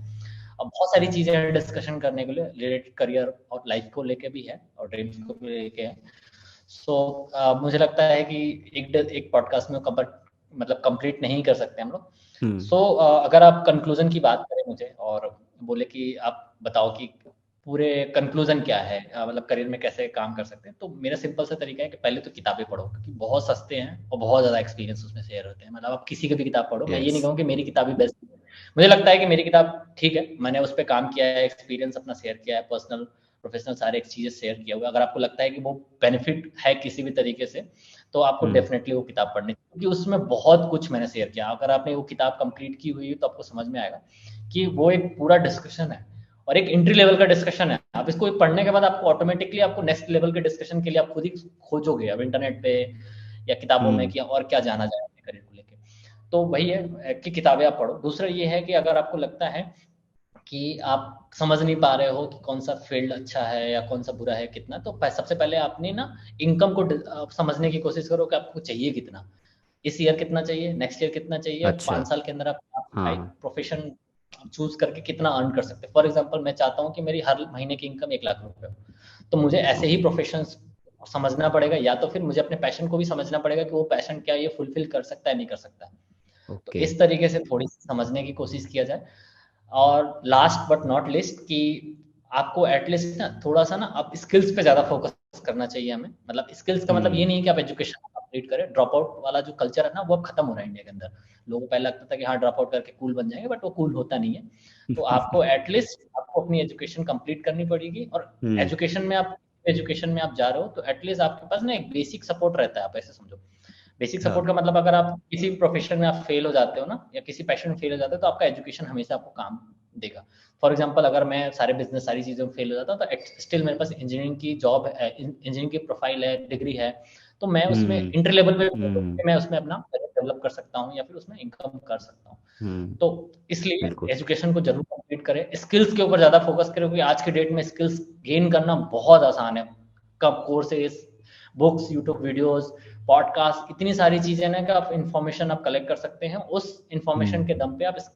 अब बहुत सारी चीज़ें डिस्कशन करने के लिए रिलेटेड करियर और लाइफ को लेके भी है और ड्रीम्स को भी लेके है। सो मुझे लगता है कि एक पॉडकास्ट में मतलब कंप्लीट नहीं कर सकते हम लोग। हम्म। सो अगर आप कंक्लूजन की बात करें मुझे और बोले कि आप बताओ कि पूरे कंक्लूजन क्या है, मतलब करियर में कैसे काम कर सकते हैं, तो मेरा सिंपल सा तरीका है कि पहले तो किताबें पढ़ो, क्योंकि बहुत सस्ते हैं और बहुत ज़्यादा एक्सपीरियंस उसमें शेयर होते हैं। मतलब आप किसी की भी किताब पढ़ो, मैं ये नहीं यस। कहूँ कि मेरी किताब ही बेस्ट है, मुझे लगता है कि मेरी किताब ठीक है, मैंने उस पर काम किया है, एक्सपीरियंस अपना शेयर किया है, पर्सनल प्रोफेशनल सारे चीज़ें शेयर किया हुआ है। अगर आपको लगता है कि वो बेनिफिट है किसी भी तरीके से, तो आपको हम्म। डेफिनेटली वो किताब पढ़नी चाहिए, क्योंकि उसमें बहुत कुछ मैंने शेयर किया। अगर आपने वो किताब कंप्लीट की हुई है तो आपको समझ में आएगा कि वो एक पूरा डिस्कशन है, और एक एंट्री लेवल का डिस्कशन है। आप इसको पढ़ने के बाद आपको ऑटोमेटिकली आपको नेक्स्ट लेवल के डिस्कशन के लिए आप खुद ही खोजोगे अब इंटरनेट पे या किताबों में हम्म। कि और क्या जाना जाए अपने करियर को लेके। तो वही है कि किताबें आप पढ़ो। दूसरा ये है कि अगर आपको लगता है कि आप समझ नहीं पा रहे हो कि कौन सा फील्ड अच्छा है या कौन सा बुरा है कितना, तो सबसे पहले आपने ना इनकम को समझने की कोशिश करो कि आपको चाहिए कितना, इस ईयर कितना चाहिए, नेक्स्ट ईयर कितना चाहिए, और अच्छा। 5 साल के अंदर आप हाँ। प्रोफेशन चूज करके कितना अर्न कर सकते हैं। फॉर एग्जाम्पल मैं चाहता हूँ कि मेरी हर महीने की इनकम 1 लाख रुपए हो, तो मुझे ऐसे ही ओके। प्रोफेशन समझना पड़ेगा, या तो फिर मुझे अपने पैशन को भी समझना पड़ेगा कि वो पैशन क्या ये फुलफिल कर सकता है नहीं कर सकता। तो ओके। इस तरीके से थोड़ी सी समझने की कोशिश किया जाए। और लास्ट बट नॉट लिस्ट कि आपको एटलीस्ट ना थोड़ा सा ना आप स्किल्स पे ज्यादा फोकस करना चाहिए हमें। मतलब स्किल्स का मतलब ये हम्म। नहीं है कि आप एजुकेशन कंप्लीट करें, ड्रॉप आउट वाला जो कल्चर है ना वो अब खत्म हो रहा है इंडिया के अंदर। लोगों को पहले लगता था कि हाँ ड्रॉप आउट करके कूल बन जाएंगे, बट वो कूल होता नहीं है। तो आपको एटलीस्ट आपको अपनी एजुकेशन कंप्लीट करनी पड़ेगी, और हम्म। एजुकेशन में आप जा रहे हो तो एटलीस्ट आपके पास ना एक बेसिक सपोर्ट रहता है। आप ऐसे समझो, बेसिक हाँ। सपोर्ट का मतलब अगर आप किसी भी प्रोफेशन में आप फेल हो जाते हो ना, या किसी पैशन में फेल हो जाते हो, तो आपका एजुकेशन हमेशा आपको काम देगा। फॉर एग्जाम्पल अगर मैं सारे बिजनेस सारी चीज़ों में फेल हो जाता हूँ तो स्टिल मेरे पास इंजीनियरिंग की जॉब है, इंजीनियरिंग की प्रोफाइल है, डिग्री है, तो मैं उसमें हम्म। इंटर लेवल पे हम्म। मैं उसमें अपना डेवलप कर सकता हूँ या फिर उसमें इनकम कर सकता हूँ। हम्म। तो इसलिए बिल्कुल। एजुकेशन को जरूर कंप्लीट करें, स्किल्स के ऊपर ज्यादा फोकस करें, क्योंकि आज के डेट में स्किल्स गेन करना बहुत आसान है। कब courses, books, YouTube videos, podcast, इतनी सारी चीजें ना कि आप इंफॉर्मेशन आप कलेक्ट कर सकते हैं, उस इंफॉर्मेशन के हम्म। दम पे आप इस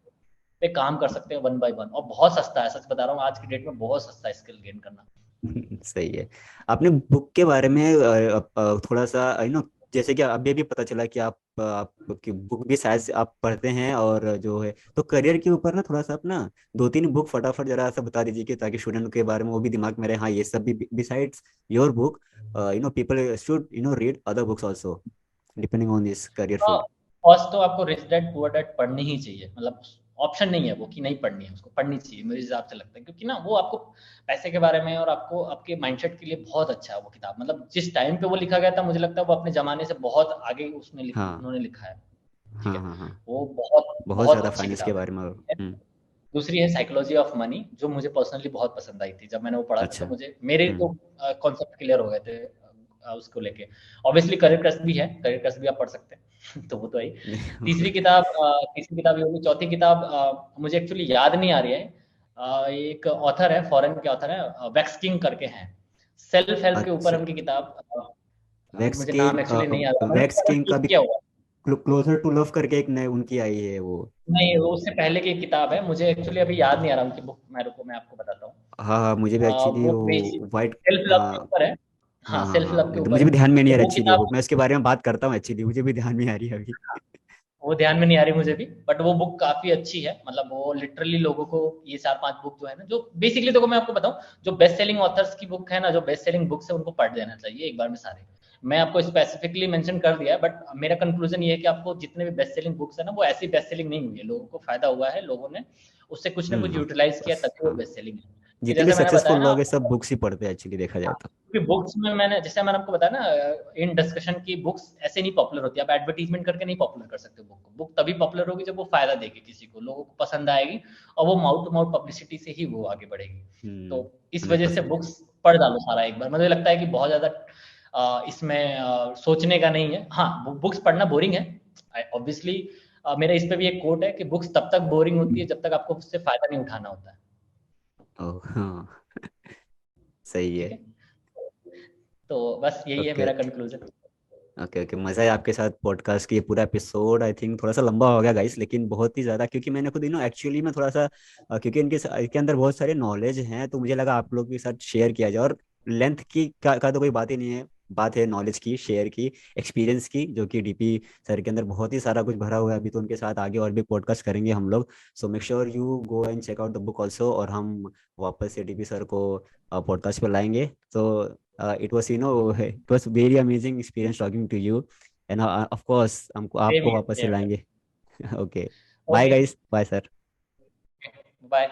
पे काम कर सकते हैं वन बाय वन, और बहुत सस्ता है, सच बता रहा हूँ आज की डेट में बहुत सस्ता है स्किल गेन करना। सही है। आपने बुक के बारे में थोड़ा सा जैसे कि अभी अभी पता चला कि आपकी बुक भी शायद से आप पढ़ते हैं, और जो है तो करियर के ऊपर ना थोड़ा सा अपना 2-3 बुक फटाफट जरा सा बता दीजिए, कि ताकि स्टूडेंट के बारे में वो भी दिमाग में रहे, हाँ ये सब भी besides your book, people should read other books also depending on this career field. First तो आपको रिच डैड पुअर डैड पढ़नी ही चाहिए, मतलब ऑप्शन नहीं है वो कि नहीं पढ़नी है, उसको पढ़नी चाहिए मेरे हिसाब से लगता है, क्योंकि ना वो आपको पैसे के बारे में और आपको आपके माइंडसेट के लिए बहुत अच्छा है वो किताब। मतलब जिस टाइम पे वो लिखा गया था मुझे लगता है वो अपने जमाने से बहुत आगे उसमें हाँ। उन्होंने लिखा है। ठीक हाँ। है, हाँ। हाँ। वो बहुत बहुत बहुत ज़्यादा अच्छी फाइनेंस के किताब बारे में। है। दूसरी है साइकोलॉजी ऑफ मनी, जो मुझे पर्सनली बहुत पसंद आई थी। जब मैंने वो पढ़ा था अच्छा। तो मुझे मेरे तो हम्म। कॉन्सेप्ट क्लियर हो गए थे उसको लेके। ऑब्वियसली करियर क्रश भी है, करियर क्रश भी आप पढ़ सकते हैं तो वो तो है। तीसरी किताब ये होगी। चौथी किताब मुझे एक्चुअली याद नहीं आ रही है। एक ऑथर है, फॉरेन के ऑथर है, वैक्स किंग करके हैं, सेल्फ हेल्प के ऊपर अच्छा। उनकी किताब। वैक्स मुझे नाम एक्चुअली नहीं याद आ रहा, मैंने वैक्स उसका किंग का यूज भी किया हुआ है। क्लोजर टू लव करके एक नई उनकी आई है वो। नहीं, वो उससे पहले की एक किताब है, मुझे एक्चुअली अभी याद नहीं आ रहा उनकी बुक। मैं आपको बताता हूँ। हाँ हाँ, मुझे भी एक्चुअली वो बेसिक वो वाइट। सेल्फ लव के हाँ। ऊपर है। हाँ, हाँ हाँ सेल्फ हाँ, लव के मतलब ऊपर मुझे है। भी ध्यान में नहीं तो आ रहा वो एक्चुअली वो किताब, बुक, मैं उसके बारे में बात करता हूँ एक्चुअली, मुझे भी ध्यान में आ रही है अभी। वो ध्यान में नहीं आ रही मुझे भी, बट वो बुक काफी अच्छी है। मतलब वो लिटरली लोगों को ये 4-5 बुक जो है ना, जो बेसिकली देखो मैं आपको बताऊं, जो बेस्ट सेलिंग ऑथर्स की बुक है ना, जो बेस्ट सेलिंग बुक्स है उनको पढ़ देना चाहिए एक बार में सारे। मैं आपको स्पेसिफिकली मेंशन कर दिया है, बट मेरा कंक्लूजन ये है कि आपको जितने भी बेस्ट सेलिंग बुक्स है ना, वो ऐसी बेस्ट सेलिंग नहीं हुई है, लोगों को फायदा हुआ है, लोगों ने उससे कुछ ना कुछ ऑफ यूटिलाइज किया, कोर्स, तभी वो हाँ। बेस्ट सेलिंग है। कि जितने भी जैसे मैंने बताया सक्सेसफुल ना, लोग हैं सब बुक्स ही पढ़ते हैं एक्चुअली, देखा जाए तो। क्योंकि बुक्स में मैंने, जैसे मैंने आपको बताया ना इन डिस्कशन की, बुक्स ऐसे नहीं पॉपुलर होती, आप एडवर्टीजमेंट करके नहीं पॉपुलर कर सकते बुक को। बुक तभी पॉपुलर होगी जब वो फायदा देगी किसी को, लोगों को पसंद आएगी, और वो माउथ टू माउथ पब्लिसिटी से ही वो आगे बढ़ेगी। तो इस हंड्रेड वजह से परसेंट बुक्स पढ़ डालो सारा एक बार। मुझे लगता है कि बहुत ज्यादा इसमें सोचने का नहीं है। हाँ, बुक्स पढ़ना बोरिंग है ऑब्वियसली। मेरा इस पे भी एक कोट है कि बुक्स तब तक बोरिंग होती है जब तक आपको उससे फायदा नहीं उठाना होता है। ओह हाँ, सही ठीक है। है, तो बस यही है ओके मेरा ओके। कंक्लूजन। ओके ओके, मज़ा है आपके साथ पॉडकास्ट की। ये पूरा एपिसोड आई थिंक थोड़ा सा लंबा हो गया गाइस, लेकिन बहुत ही ज़्यादा, क्योंकि मैंने खुद एक्चुअली में थोड़ा सा क्योंकि इनके अंदर बहुत सारे नॉलेज हैं, तो मुझे लगा आप लोग के साथ शेयर किया जाए। और लेंथ की का तो कोई बात ही नहीं है, बात है नॉलेज की, शेयर की, एक्सपीरियंस की, जो कि डीपी सर के अंदर बहुत ही सारा कुछ भरा हुआ है। अभी तो उनके साथ आगे और भी पॉडकास्ट करेंगे हम लोग। So make sure you go and check out the book also, और हम वापस से डीपी सर को पॉडकास्ट पर लाएंगे। तो it was it was very amazing experience talking to you, and of course हमको सेम आपको हियर, वापस से सेम हियर। लाएंगे। Okay, bye okay, guys, bye sir. Bye.